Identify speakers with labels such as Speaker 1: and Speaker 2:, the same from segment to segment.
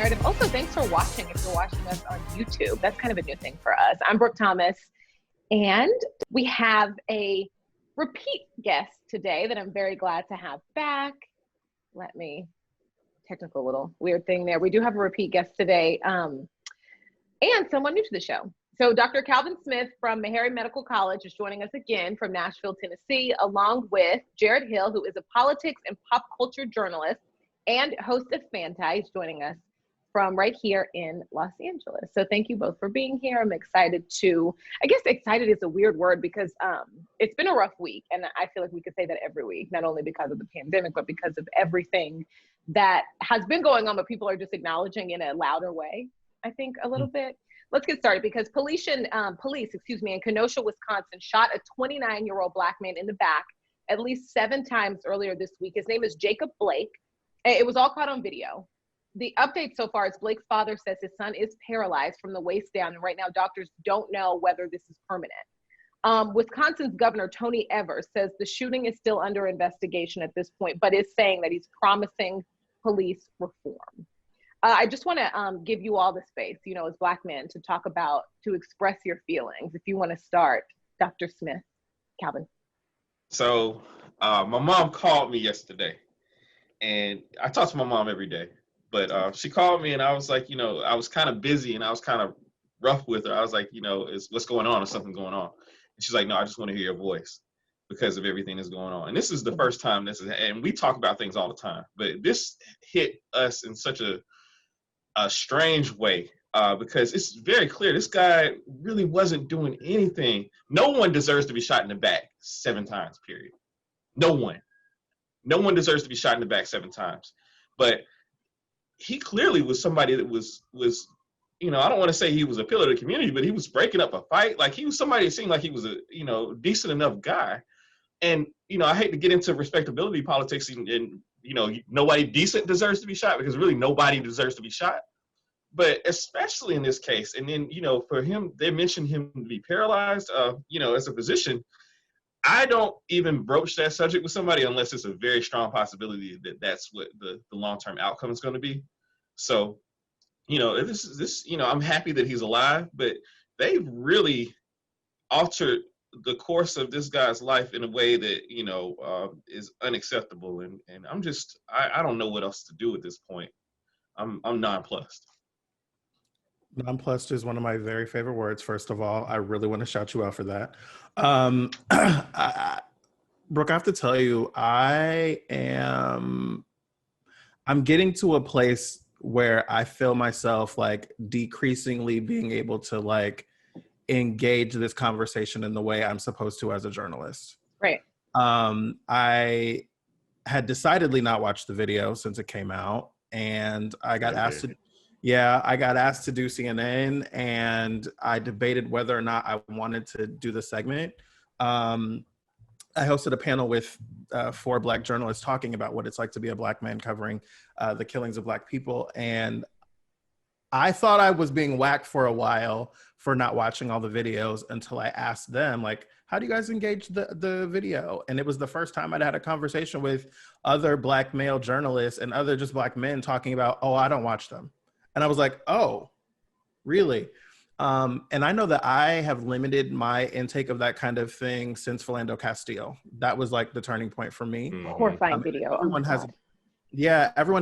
Speaker 1: narrative. Also, thanks for watching if you're watching us on YouTube. That's kind of a new thing for us. I'm Brooke Thomas, and we have a repeat guest today that I'm very glad to have back. Technical little weird thing there. We do have a repeat guest today, and someone new to the show. So Dr. Calvin Smith from Meharry Medical College is joining us again from Nashville, Tennessee, along with Jarrett Hill, who is a politics and pop culture journalist and host of Fanta. He's joining us from right here in Los Angeles. So thank you both for being here. I'm excited I guess excited is a weird word because it's been a rough week. And I feel like we could say that every week, not only because of the pandemic, but because of everything that has been going on, but people are just acknowledging in a louder way, I think, a little bit. Let's get started because police in Kenosha, Wisconsin shot a 29-year-old black man in the back at least 7 times earlier this week. His name is Jacob Blake. It was all caught on video. The update so far is Blake's father says his son is paralyzed from the waist down, and right now doctors don't know whether this is permanent. Wisconsin's Governor Tony Evers says the shooting is still under investigation at this point, but is saying that he's promising police reform. I just want to give you all the space, as black men, to express your feelings. If you want to start, Dr. Smith, Calvin.
Speaker 2: So my mom called me yesterday, and I talk to my mom every day, but she called me and I was like, I was kind of busy and I was kind of rough with her. I was like, what's going on? Is something going on? And she's like, no, I just want to hear your voice because of everything that's going on. And this is the first time and we talk about things all the time, but this hit us in such a strange way because it's very clear this guy really wasn't doing anything. No one deserves to be shot in the back 7 times, period. No one deserves to be shot in the back 7 times. But he clearly was somebody that was I don't want to say he was a pillar of the community, but he was breaking up a fight. Like he was somebody that seemed like he was a decent enough guy. And I hate to get into respectability politics and nobody decent deserves to be shot because really nobody deserves to be shot. But especially in this case, and then, for him, they mentioned him to be paralyzed, as a physician. I don't even broach that subject with somebody unless it's a very strong possibility that that's what the long-term outcome is going to be. So, I'm happy that he's alive, but they've really altered the course of this guy's life in a way that, is unacceptable. And I don't know what else to do at this point. I'm nonplussed.
Speaker 3: Nonplussed is one of my very favorite words. First of all, I really want to shout you out for that. Brooke, I have to tell you, I'm getting to a place where I feel myself like decreasingly being able to engage this conversation in the way I'm supposed to as a journalist.
Speaker 1: Right.
Speaker 3: I had decidedly not watched the video since it came out, and I got asked to do CNN, and I debated whether or not I wanted to do the segment. I hosted a panel with 4 Black journalists talking about what it's like to be a Black man covering the killings of Black people. And I thought I was being whacked for a while for not watching all the videos until I asked them, how do you guys engage the video? And it was the first time I'd had a conversation with other Black male journalists and other just Black men talking about, I don't watch them. And I was like, oh, really? And I know that I have limited my intake of that kind of thing since Philando Castile. That was the turning point for me.
Speaker 1: Horrifying video.
Speaker 3: Everyone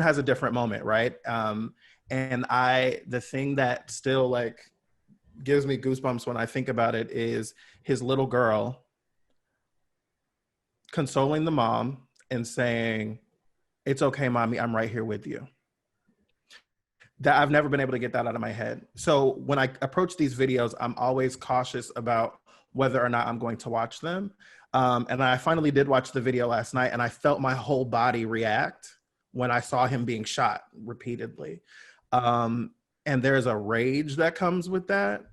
Speaker 3: has a different moment, right? And the thing that still gives me goosebumps when I think about it is his little girl consoling the mom and saying, "It's okay, mommy, I'm right here with you." That I've never been able to get that out of my head. So when I approach these videos, I'm always cautious about whether or not I'm going to watch them. And I finally did watch the video last night, and I felt my whole body react when I saw him being shot repeatedly. And there's a rage that comes with that.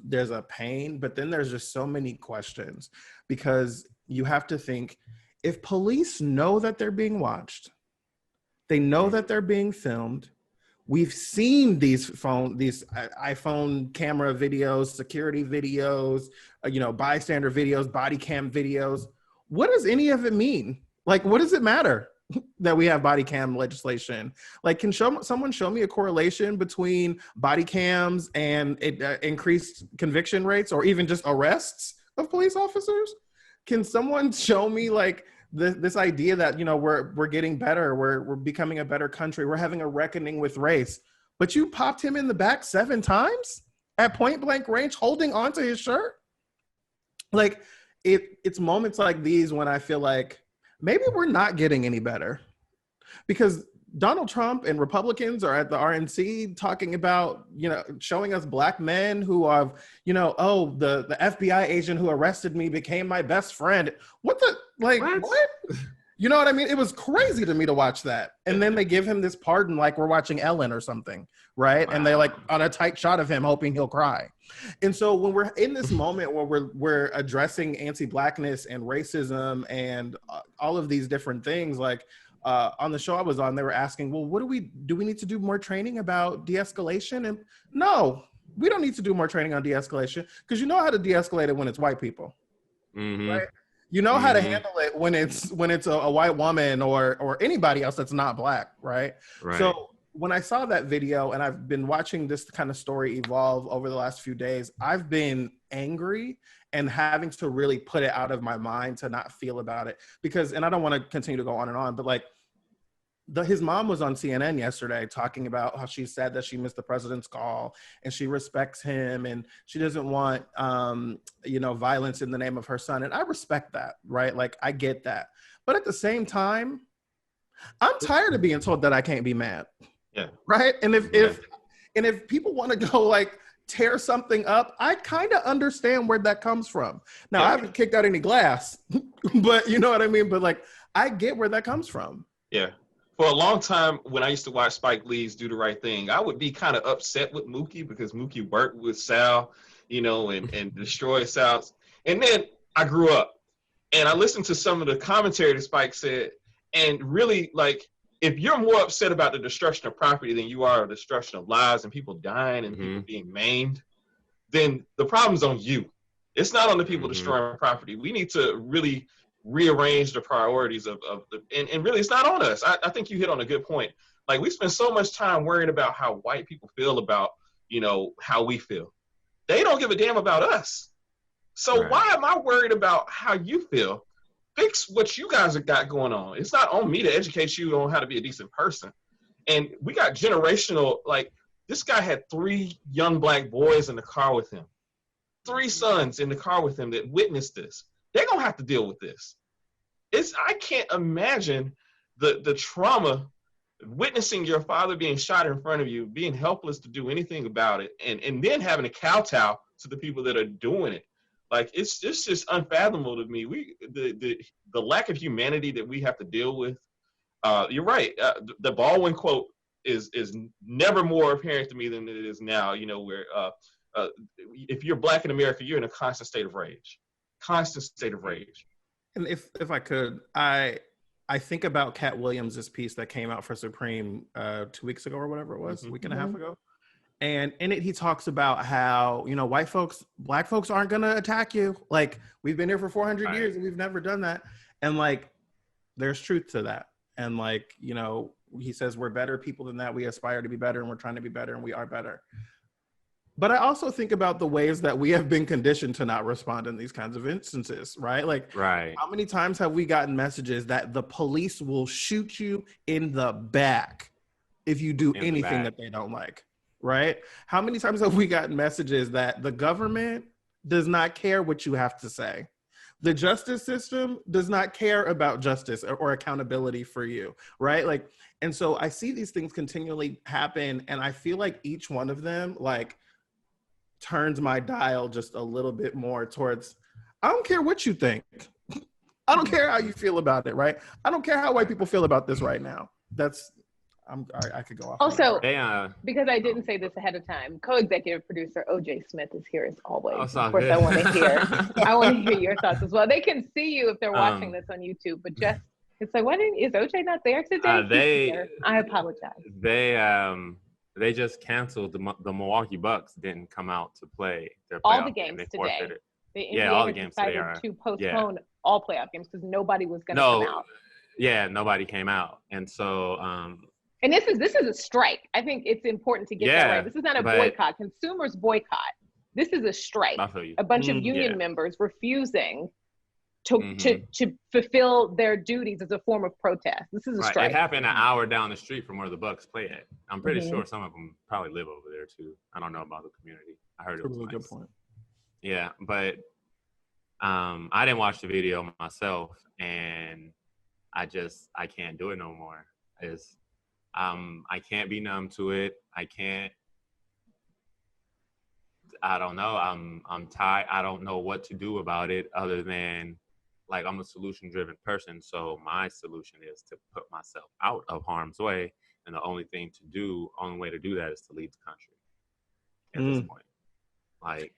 Speaker 3: There's a pain, but then there's just so many questions because you have to think, if police know that they're being watched, they know that they're being filmed. We've seen these iPhone camera videos, security videos, bystander videos, body cam videos. What does any of it mean? What does it matter? that we have body cam legislation. Like, can someone show me a correlation between body cams and increased conviction rates or even just arrests of police officers? Can someone show me like this idea that, you know, we're getting better, we're becoming a better country, we're having a reckoning with race, but you popped him in the back 7 times at point blank range, holding onto his shirt? Like, it's moments like these when I feel like maybe we're not getting any better, because Donald Trump and Republicans are at the RNC talking about, you know, showing us black men who have, you know, oh, the FBI agent who arrested me became my best friend. What? What? You know what I mean? It was crazy to me to watch that. And then they give him this pardon like we're watching Ellen or something, right? Wow. And they like on a tight shot of him hoping he'll cry. And so when we're in this moment where we're addressing anti-blackness and racism and all of these different things, like on the show I was on, they were asking, well, do we need to do more training about de-escalation? And no, we don't need to do more training on de-escalation, because you know how to de-escalate it when it's white people, right? You know how to handle it when it's a white woman or anybody else that's not black, right? So when I saw that video, and I've been watching this kind of story evolve over the last few days, I've been angry and having to really put it out of my mind to not feel about it. Because, and I don't want to continue to go on, but like his mom was on CNN yesterday talking about how she said that she missed the president's call and she respects him and she doesn't want, you know, violence in the name of her son. And I respect that, right? Like, I get that. But at the same time, I'm tired of being told that I can't be mad.
Speaker 2: Yeah.
Speaker 3: Right. And if people want to go like tear something up, I kind of understand where that comes from. Now, I haven't kicked out any glass, but you know what I mean? But like, I get where that comes from.
Speaker 2: Yeah. For a long time, when I used to watch Spike Lee's Do the Right Thing, I would be kind of upset with Mookie because Mookie worked with Sal, you know, and destroyed Sal. And then I grew up and I listened to some of the commentary that Spike said, and really, like, if you're more upset about the destruction of property than you are the destruction of lives and people dying and people being maimed, then the problem's on you. It's not on the people destroying property. We need to really rearrange the priorities of and really it's not on us. I think you hit on a good point. Like, we spend so much time worrying about how white people feel about, you know, how we feel. They don't give a damn about us. So why am I worried about how you feel? Fix what you guys have got going on. It's not on me to educate you on how to be a decent person. And we got generational, like, this guy had 3 young black boys in the car with him, 3 sons in the car with him that witnessed this. They're going to have to deal with this. I can't imagine the trauma, witnessing your father being shot in front of you, being helpless to do anything about it, and then having to kowtow to the people that are doing it. Like, it's just unfathomable to me. The lack of humanity that we have to deal with. You're right. The Baldwin quote is never more apparent to me than it is now. You know, where if you're black in America, you're in a constant state of rage. Constant state of rage.
Speaker 3: And if I could, I think about Cat Williams' piece that came out for Supreme 2 weeks ago or whatever it was, a week and a half ago. And in it, he talks about how, you know, black folks aren't going to attack you. Like, we've been here for 400 years and we've never done that. And like, there's truth to that. And like, you know, he says we're better people than that. We aspire to be better and we're trying to be better and we are better. But I also think about the ways that we have been conditioned to not respond in these kinds of instances, right? Like, how many times have we gotten messages that the police will shoot you in the back if you do anything that they don't like, right? How many times have we gotten messages that the government does not care what you have to say? The justice system does not care about justice or accountability for you, right? Like, and so I see these things continually happen, and I feel like each one of them, like, turns my dial just a little bit more towards, I don't care what you think. I don't care how you feel about it, right? I don't care how white people feel about this right now. I could go off.
Speaker 1: Also, because I didn't say this ahead of time, co-executive producer OJ Smith is here as always. Of course, I want to hear your thoughts as well. They can see you if they're watching this on YouTube, but just, it's like, is OJ not there today? I apologize.
Speaker 4: They just canceled the Milwaukee Bucks. Didn't come out to play their
Speaker 1: all the games today. The NBA
Speaker 4: all the games today are
Speaker 1: to postpone all playoff games because nobody was going to come out.
Speaker 4: yeah, nobody came out. And so,
Speaker 1: and this is a strike. I think it's important to get that right. This is not a boycott. Consumers boycott. This is a strike. A bunch of union members refusing to fulfill their duties as a form of protest. This is a strike.
Speaker 4: It happened an hour down the street from where the Bucks play at. I'm pretty sure some of them probably live over there too. I don't know about the community. I heard it was
Speaker 3: a really
Speaker 4: nice.
Speaker 3: Good point.
Speaker 4: Yeah, but I didn't watch the video myself, and I can't do it no more. I can't be numb to it. I don't know. I'm tired. I don't know what to do about it other than, like, I'm a solution-driven person. So my solution is to put myself out of harm's way. And the only way to do that is to leave the country at this point. Like,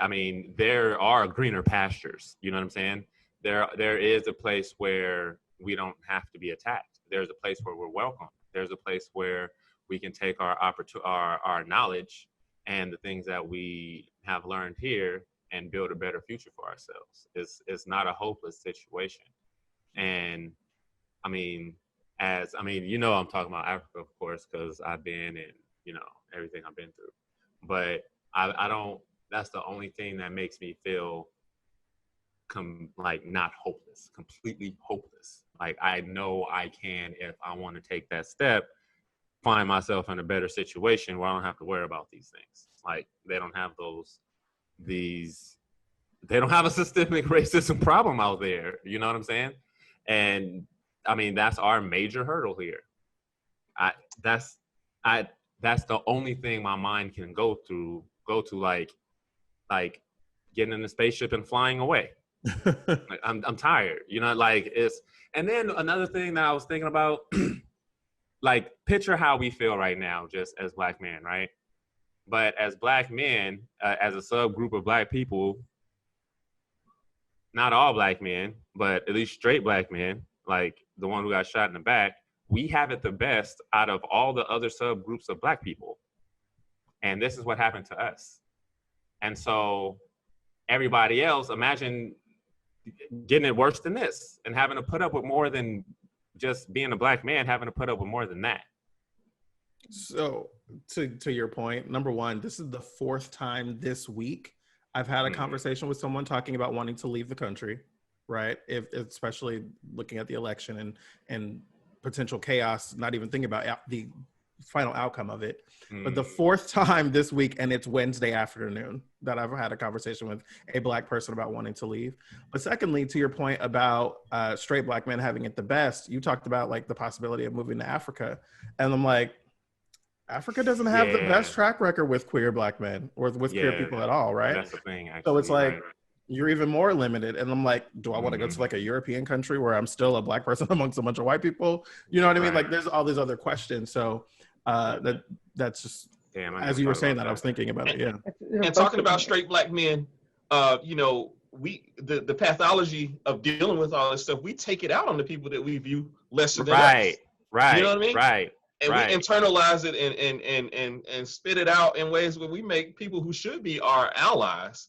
Speaker 4: I mean, there are greener pastures. You know what I'm saying? There is a place where we don't have to be attacked. There's a place where we're welcome. There's a place where we can take our knowledge and the things that we have learned here and build a better future for ourselves. It's not a hopeless situation. And I mean, I'm talking about Africa, of course, because I've been in, everything I've been through. But I don't, that's the only thing that makes me feel not hopeless, completely hopeless. Like, I know I can, if I want to take that step, find myself in a better situation where I don't have to worry about these things. Like, they don't have they don't have a systemic racism problem out there. You know what I'm saying? And I mean, that's our major hurdle here. That's the only thing my mind can go to, like getting in the spaceship and flying away. Like, I'm tired, and then another thing that I was thinking about, like, picture how we feel right now, just as Black men, right? But as Black men, as a subgroup of Black people, not all Black men, but at least straight Black men, like the one who got shot in the back, we have it the best out of all the other subgroups of Black people. And this is what happened to us. And so everybody else, imagine getting it worse than this and having to put up with more than just being a Black man, having to put up with more than that.
Speaker 3: So to your point, number one, this is the fourth time this week I've had a conversation with someone talking about wanting to leave the country, right? Especially looking at the election and potential chaos, not even thinking about the final outcome of it. But the fourth time this week, and it's Wednesday afternoon, that I've had a conversation with a Black person about wanting to leave. But secondly, to your point about straight Black men having it the best, you talked about, like, the possibility of moving to Africa. And I'm like, Africa doesn't have the best track record with queer Black men or with queer people at all, right?
Speaker 4: That's the thing, actually.
Speaker 3: So it's like, you're even more limited. And I'm like, do I want to go to, like, a European country where I'm still a Black person amongst a bunch of white people? You know what I mean? Like, there's all these other questions. So that's just, as you were saying that, I was thinking about it. Yeah.
Speaker 2: And talking about straight Black men, the pathology of dealing with all this stuff, we take it out on the people that we view lesser than us.
Speaker 4: Right.
Speaker 2: You know what I mean?
Speaker 4: Right.
Speaker 2: And we internalize it and spit it out in ways where we make people who should be our allies,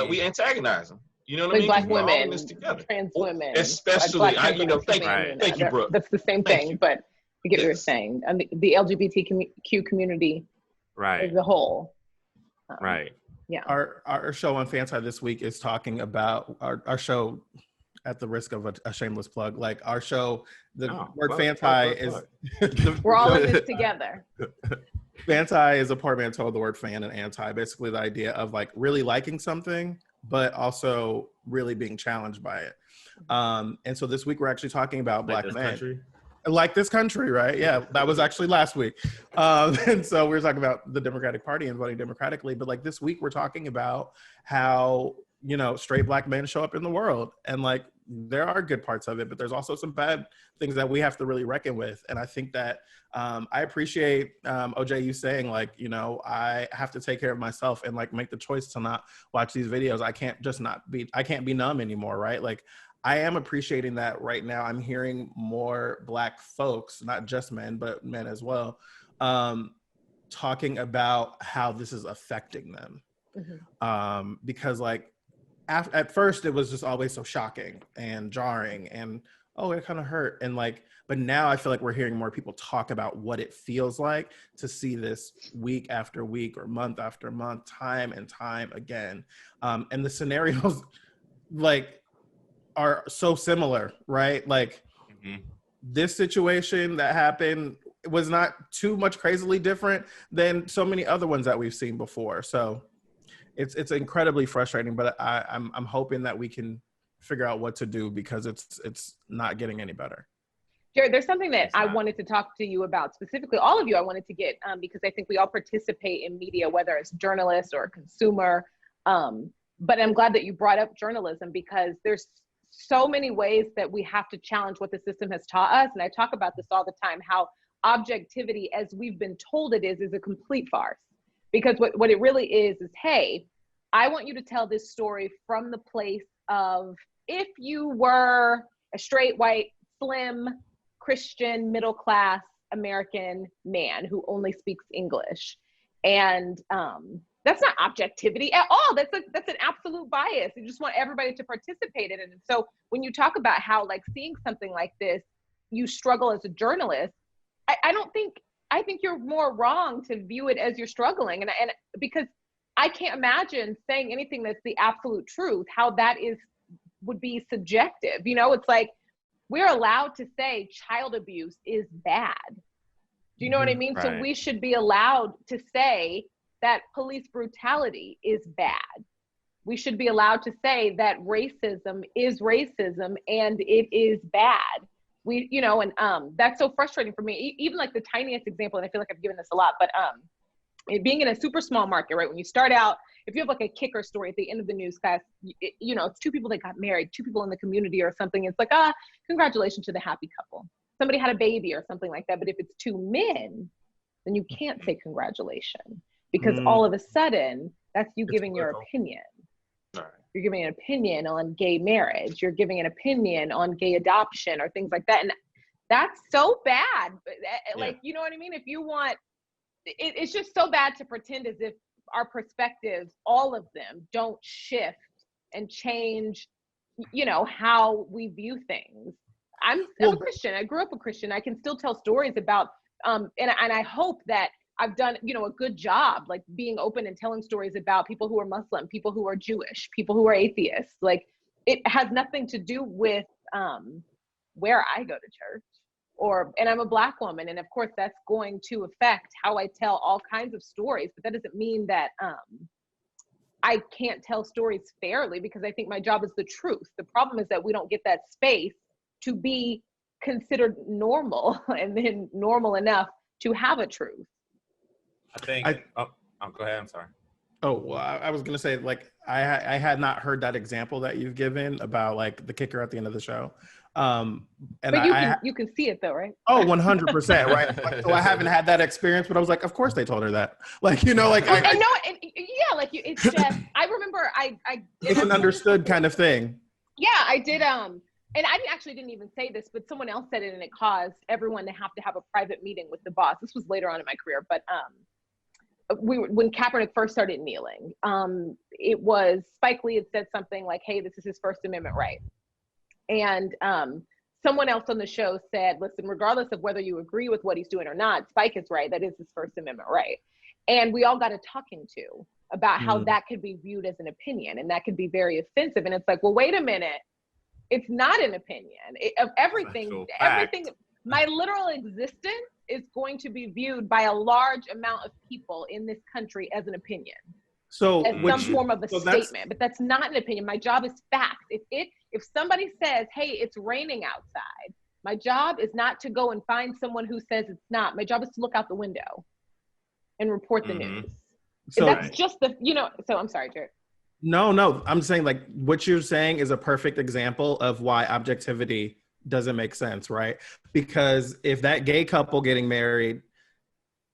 Speaker 2: we antagonize them. You know what I mean?
Speaker 1: Black women,
Speaker 2: this together.
Speaker 1: trans women,
Speaker 2: especially. Thank you, Brooke.
Speaker 1: That's the same thing, but I get what you're saying. And the LGBTQ community, as a whole. Yeah.
Speaker 3: Our show on Fanside this week is talking about our show. At the risk of a shameless plug, like, our show, word Fanside is
Speaker 1: we're all in this together.
Speaker 3: Fanside is a portmanteau of the word fan and anti, basically the idea of, like, really liking something, but also really being challenged by it. And so this week we're actually talking about Black men. Like this country, right? Yeah, that was actually last week. And so we were talking about the Democratic Party and voting democratically, but, like, this week we're talking about how, straight Black men show up in the world. And, like, there are good parts of it, but there's also some bad things that we have to really reckon with. And I think that I appreciate, OJ, you saying, like, I have to take care of myself and, like, make the choice to not watch these videos. I can't be numb anymore, right? Like, I am appreciating that right now. I'm hearing more Black folks, not just men, but men as well, talking about how this is affecting them. Because, like, at first it was just always so shocking and jarring and, oh, it kind of hurt. And like, but now I feel like we're hearing more people talk about what it feels like to see this week after week or month after month, time and time again. And the scenarios like are so similar, right? Like this situation that happened was not too much crazily different than so many other ones that we've seen before. So it's incredibly frustrating, but I'm hoping that we can figure out what to do because it's not getting any better.
Speaker 1: Jared, there's something that I wanted to talk to you about specifically, all of you I wanted to get, because I think we all participate in media, whether it's journalist or consumer. But I'm glad that you brought up journalism because there's so many ways that we have to challenge what the system has taught us. And I talk about this all the time, how objectivity, as we've been told it is a complete farce. Because what it really is, hey, I want you to tell this story from the place of if you were a straight, white, slim, Christian, middle-class American man who only speaks English. And that's not objectivity at all. That's an absolute bias. You just want everybody to participate in it. And so when you talk about how like seeing something like this, you struggle as a journalist, I think you're more wrong to view it as you're struggling. And because I can't imagine saying anything that's the absolute truth, how that would be subjective. You know, it's like, we're allowed to say child abuse is bad. Do you know what I mean? Right. So we should be allowed to say that police brutality is bad. We should be allowed to say that racism is racism and it is bad. And that's so frustrating for me. Even like the tiniest example, and I feel like I've given this a lot, but being in a super small market, right? When you start out, if you have like a kicker story at the end of the newscast, it's two people that got married, two people in the community or something. It's like, congratulations to the happy couple. Somebody had a baby or something like that. But if it's two men, then you can't say congratulations because all of a sudden that's you giving your opinion. Right. You're giving an opinion on gay marriage. You're giving an opinion on gay adoption or things like that. And that's so bad. Like, you know what I mean? If you want, it's just so bad to pretend as if our perspectives, all of them, don't shift and change, how we view things. I'm a Christian. I grew up a Christian. I can still tell stories about, and I hope that I've done, a good job, like being open and telling stories about people who are Muslim, people who are Jewish, people who are atheists. Like it has nothing to do with where I go to church. And I'm a Black woman. And of course that's going to affect how I tell all kinds of stories, but that doesn't mean that I can't tell stories fairly because I think my job is the truth. The problem is that we don't get that space to be considered normal and then normal enough to have a truth.
Speaker 4: I think, go ahead, I'm sorry.
Speaker 3: Oh, well, I was going to say, like, I had not heard that example that you've given about like the kicker at the end of the show. And
Speaker 1: but you can see it though, right?
Speaker 3: Oh, 100%, right? So I haven't had that experience, but I was like, of course they told her that. Like, it's just, I remember it's an understood kind of thing.
Speaker 1: Yeah, I did, and I didn't even say this, but someone else said it and it caused everyone to have a private meeting with the boss. This was later on in my career, but when Kaepernick first started kneeling, it was Spike Lee had said something like, hey, this is his First Amendment right. And someone else on the show said, listen, regardless of whether you agree with what he's doing or not, Spike is right. That is his First Amendment right. And we all got a talking to about how that could be viewed as an opinion and that could be very offensive. And it's like, well, wait a minute. It's not an opinion. Of everything, my literal existence is going to be viewed by a large amount of people in this country as an opinion.
Speaker 3: So
Speaker 1: as some form of a statement, but that's not an opinion. My job is facts. If somebody says, hey, it's raining outside, my job is not to go and find someone who says it's not. My job is to look out the window and report the news. So that's just so I'm sorry, Jarrett.
Speaker 3: No, I'm saying like what you're saying is a perfect example of why objectivity doesn't make sense, right? Because if that gay couple getting married,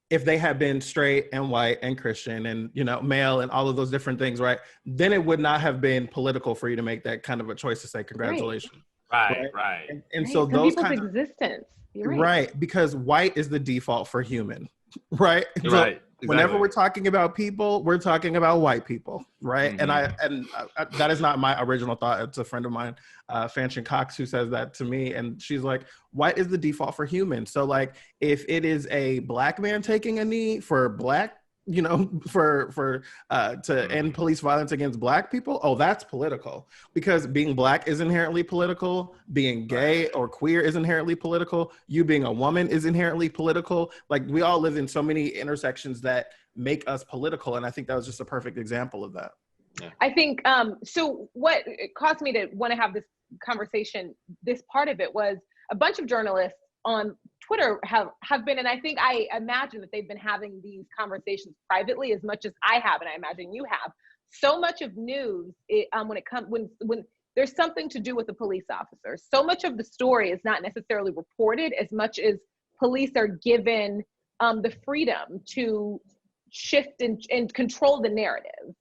Speaker 3: if they had been straight and white and Christian and, male and all of those different things, right, then it would not have been political for you to make that kind of a choice to say congratulations.
Speaker 4: Right.
Speaker 3: And so those
Speaker 1: people's kinds existence.
Speaker 3: Right, because white is the default for human, right?
Speaker 4: Right.
Speaker 3: Whenever we're talking about people, we're talking about white people, right?
Speaker 4: Mhm.
Speaker 3: And that is not my original thought. It's a friend of mine, Fanchon Cox, who says that to me, and she's like, "White is the default for human." So, like, if it is a black man taking a knee for black, to end police violence against black people, oh, that's political, because being black is inherently political, being gay or queer is inherently political, you being a woman is inherently political. Like, we all live in so many intersections that make us political, and I think that was just a perfect example of that.
Speaker 1: I think so what caused me to want to have this conversation, this part of it, was a bunch of journalists on Twitter have been, and I imagine that they've been having these conversations privately as much as I have, and I imagine you have. So much of news, when there's something to do with a police officer, so much of the story is not necessarily reported as much as police are given the freedom to shift and control the narrative.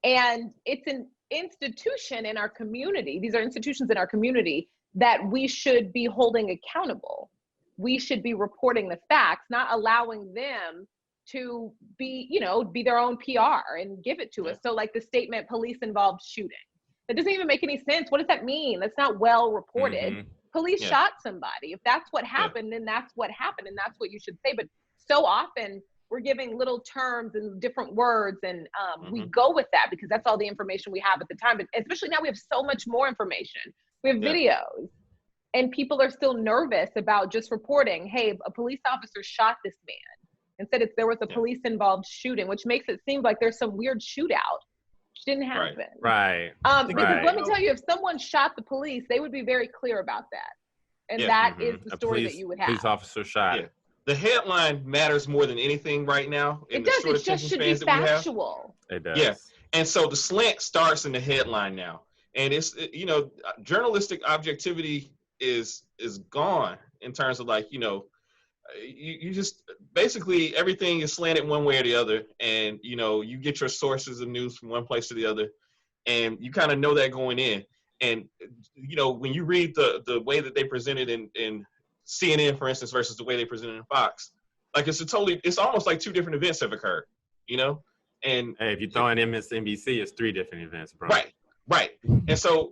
Speaker 1: And it's an institution in our community. These are institutions in our community that we should be holding accountable. We should be reporting the facts, not allowing them to be their own PR and give it to us. So like the statement, police involved shooting. That doesn't even make any sense. What does that mean? That's not well reported. Police shot somebody. If that's what happened, then that's what happened, and that's what you should say. But so often we're giving little terms and different words, and we go with that because that's all the information we have at the time. But especially now we have so much more information. We have videos. And people are still nervous about just reporting, hey, a police officer shot this man. Instead, there was a police-involved shooting, which makes it seem like there's some weird shootout, which didn't happen.
Speaker 4: Right.
Speaker 1: Because let me tell you, if someone shot the police, they would be very clear about that. And that is the story that you would have.
Speaker 4: Police officer shot.
Speaker 2: Yeah. The headline matters more than anything right now.
Speaker 1: It does. It just should be factual.
Speaker 4: It does.
Speaker 2: Yeah. And so the slant starts in the headline now. And it's, journalistic objectivity is gone in terms of like, you just basically everything is slanted one way or the other, and you get your sources of news from one place to the other, and you kind of know that going in. And when you read the way that they present it in CNN, for instance, versus the way they present it in Fox, like it's almost like two different events have occurred, and
Speaker 4: hey, if you throw in MSNBC, it's three different events, bro.
Speaker 2: Right. And so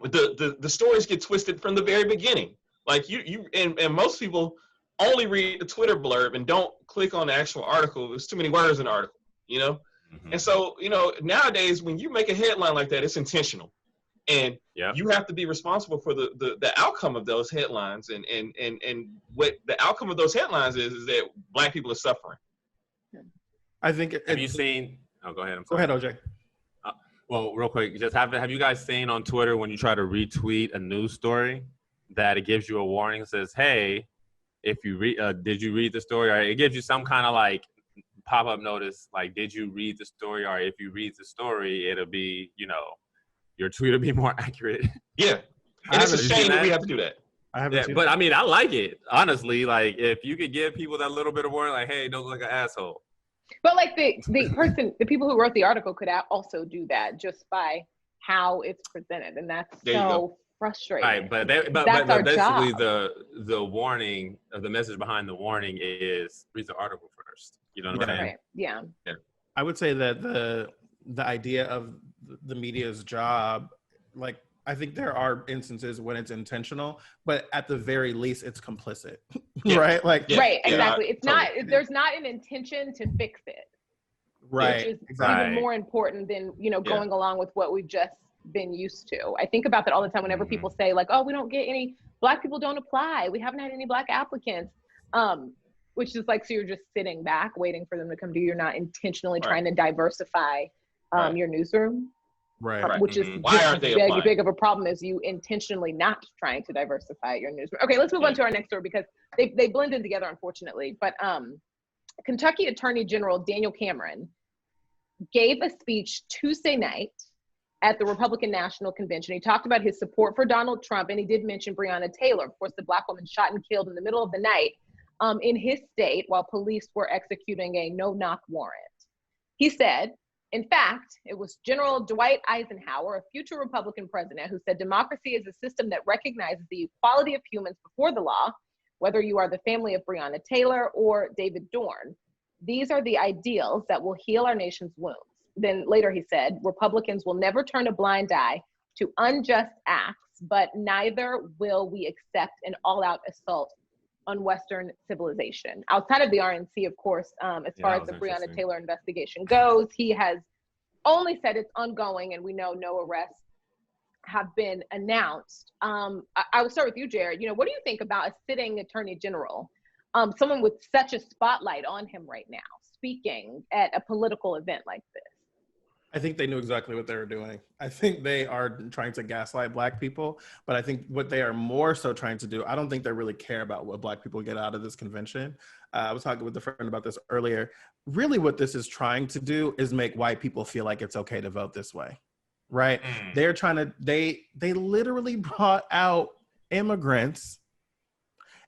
Speaker 2: the stories get twisted from the very beginning. Like and most people only read the Twitter blurb and don't click on the actual article. There's too many words in the article, And so, nowadays when you make a headline like that, it's intentional. And you have to be responsible for the outcome of those headlines. And what the outcome of those headlines is that Black people are suffering.
Speaker 3: I think
Speaker 4: have you seen go ahead.
Speaker 3: Go ahead, OJ.
Speaker 4: Well, real quick, just have you guys seen on Twitter when you try to retweet a news story that it gives you a warning, says, hey, if you did you read the story? Or it gives you some kind of like pop-up notice, like, did you read the story? Or if you read the story, it'll be, your tweet will be more accurate.
Speaker 2: Yeah. And it's a shame that we have to do that.
Speaker 3: I haven't seen
Speaker 4: but
Speaker 3: that.
Speaker 4: I mean, I like it. Honestly, like if you could give people that little bit of warning, like, hey, don't look like an asshole.
Speaker 1: But like the people who wrote the article could also do that just by how it's presented, and that's so frustrating.
Speaker 4: Right, but basically the warning, the message behind the warning is read the article first. You know what I'm saying?
Speaker 1: Right. Yeah.
Speaker 3: I would say that the idea of the media's job, like, I think there are instances when it's intentional, but at the very least, it's complicit, right? Like,
Speaker 1: right, exactly. It's not. There's not an intention to fix it,
Speaker 3: right?
Speaker 1: Which is even more important than going along with what we've just been used to. I think about that all the time whenever people say like, "Oh, we don't get any Black people don't apply. We haven't had any Black applicants," which is like, so you're just sitting back waiting for them to come to you. You're not intentionally trying to diversify your newsroom.
Speaker 3: Right.
Speaker 1: Which is
Speaker 2: why aren't they
Speaker 1: big of a problem as you intentionally not trying to diversify your newsroom. Okay, let's move on to our next story because they blend in together, unfortunately. But Kentucky Attorney General Daniel Cameron gave a speech Tuesday night at the Republican National Convention. He talked about his support for Donald Trump, and he did mention Breonna Taylor, of course, the Black woman shot and killed in the middle of the night in his state while police were executing a no-knock warrant. He said, in fact, it was General Dwight Eisenhower, a future Republican president, who said democracy is a system that recognizes the equality of humans before the law, whether you are the family of Breonna Taylor or David Dorn. These are the ideals that will heal our nation's wounds. Then later he said, Republicans will never turn a blind eye to unjust acts, but neither will we accept an all-out assault on Western civilization. Outside of the RNC, of course, as far as the Breonna Taylor investigation goes, he has only said it's ongoing, and we know no arrests have been announced. I will start with you, Jarrett. You know, what do you think about a sitting attorney general, someone with such a spotlight on him right now, speaking at a political event like this?
Speaker 3: I think they knew exactly what they were doing. I think they are trying to gaslight Black people, but I think what they are more so trying to do, I don't think they really care about what Black people get out of this convention. I was talking with a friend about this earlier. Really what this is trying to do is make white people feel like it's okay to vote this way, right? They're trying to, they literally brought out immigrants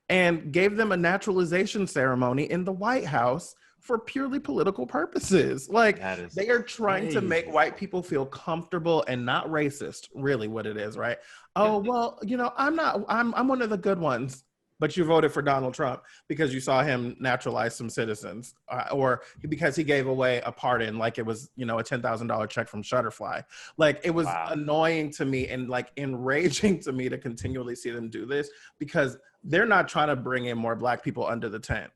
Speaker 3: and gave them a naturalization ceremony in the White House for purely political purposes. Like, they are trying to make white people feel comfortable and not racist, really what it is, right? Oh, well, you know, I'm one of the good ones, but you voted for Donald Trump because you saw him naturalize some citizens, or because he gave away a pardon like it was, you know, a $10,000 check from Shutterfly. Like, it was annoying to me and like enraging to me to continually see them do this, because they're not trying to bring in more Black people under the tent.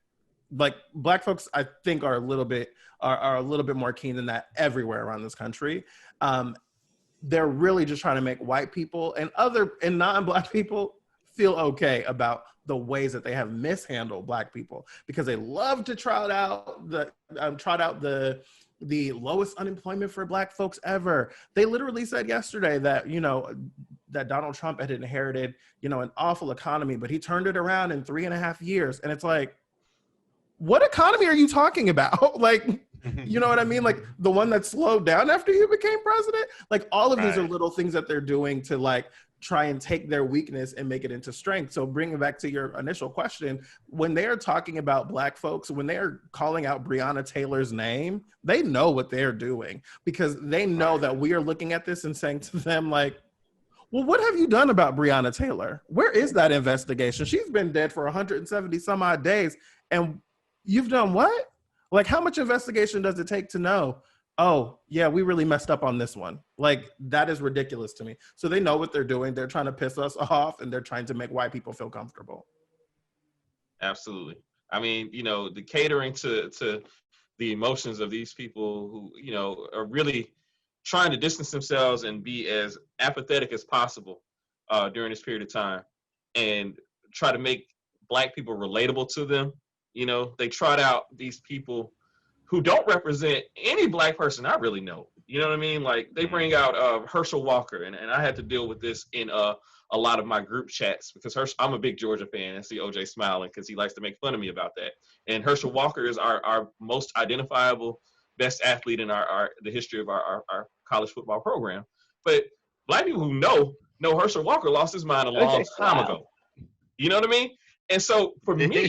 Speaker 3: Like, Black folks, I think, are a little bit more keen than that everywhere around this country. They're really just trying to make white people and non-Black people feel okay about the ways that they have mishandled Black people, because they love to trot out the lowest unemployment for Black folks ever. They literally said yesterday that, you know, that Donald Trump had inherited, you know, an awful economy, but he turned it around in 3.5 years. And it's like, what economy are you talking about? Like, you know what I mean? Like, the one that slowed down after you became president? Like, all of these are little things that they're doing to like try and take their weakness and make it into strength. So bringing it back to your initial question, when they're talking about Black folks, when they're calling out Breonna Taylor's name, they know what they're doing, because they know that we are looking at this and saying to them like, well, what have you done about Breonna Taylor? Where is that investigation? She's been dead for 170 some odd days. And you've done what? Like, how much investigation does it take to know, oh, yeah, we really messed up on this one? Like, that is ridiculous to me. So they know what they're doing. They're trying to piss us off, and they're trying to make white people feel comfortable.
Speaker 2: Absolutely. I mean, you know, the catering to the emotions of these people who, you know, are really trying to distance themselves and be as apathetic as possible during this period of time, and try to make Black people relatable to them. You know, they trot out these people who don't represent any Black person I really know. You know what I mean? Like, they bring out Herschel Walker, and I had to deal with this in a lot of my group chats, because I'm a big Georgia fan. I see OJ smiling because he likes to make fun of me about that. And Herschel Walker is our most identifiable, best athlete in the history of our college football program. But Black people who know Herschel Walker lost his mind a long time ago. You know what I mean? And so for me,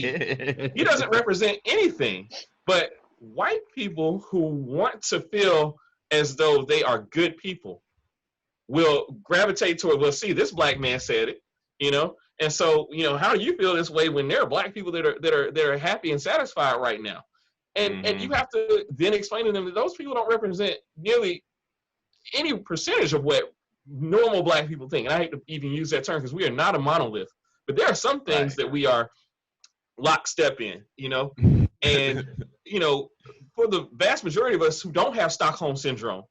Speaker 2: he doesn't represent anything. But white people who want to feel as though they are good people will gravitate toward, well, see, this Black man said it, you know? And so, you know, how do you feel this way when there are Black people that are happy and satisfied right now? And and you have to then explain to them that those people don't represent nearly any percentage of what normal Black people think. And I hate to even use that term, because we are not a monolith. But there are some things that we are lockstep in, you know? And, you know, for the vast majority of us who don't have Stockholm Syndrome,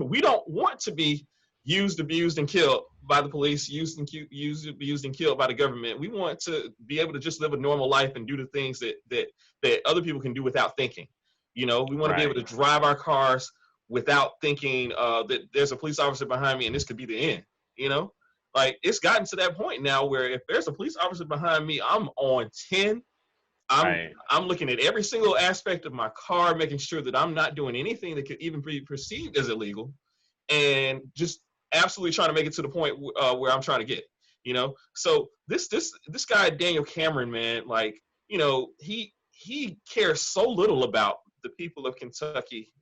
Speaker 2: we don't want to be used, abused, and killed by the police, used, abused, and killed by the government. We want to be able to just live a normal life and do the things that other people can do without thinking. You know, we want to be able to drive our cars without thinking that there's a police officer behind me and this could be the end, you know? Like, it's gotten to that point now where if there's a police officer behind me, I'm on 10. I'm looking at every single aspect of my car, making sure that I'm not doing anything that could even be perceived as illegal, and just absolutely trying to make it to the point where I'm trying to get, you know? So this guy, Daniel Cameron, man, like, you know, he cares so little about the people of Kentucky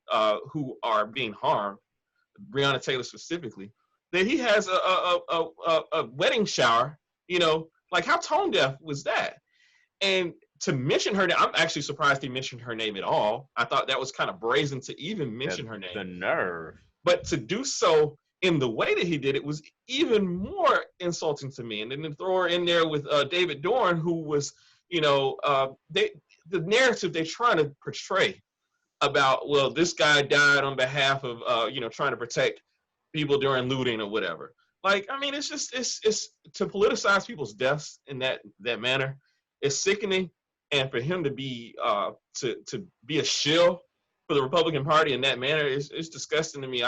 Speaker 2: who are being harmed, Breonna Taylor specifically, that he has a wedding shower, you know, like, how tone deaf was that? And to mention her name, I'm actually surprised he mentioned her name at all. I thought that was kind of brazen to even mention her name.
Speaker 4: The nerve.
Speaker 2: But to do so in the way that he did it was even more insulting to me. And then to throw her in there with David Dorn, who was, the narrative they're trying to portray about, well, this guy died on behalf of, trying to protect people during looting or whatever. Like, I mean, it's to politicize people's deaths in that manner. It's sickening. And for him to be to be a shill for the Republican Party in that manner is disgusting to me.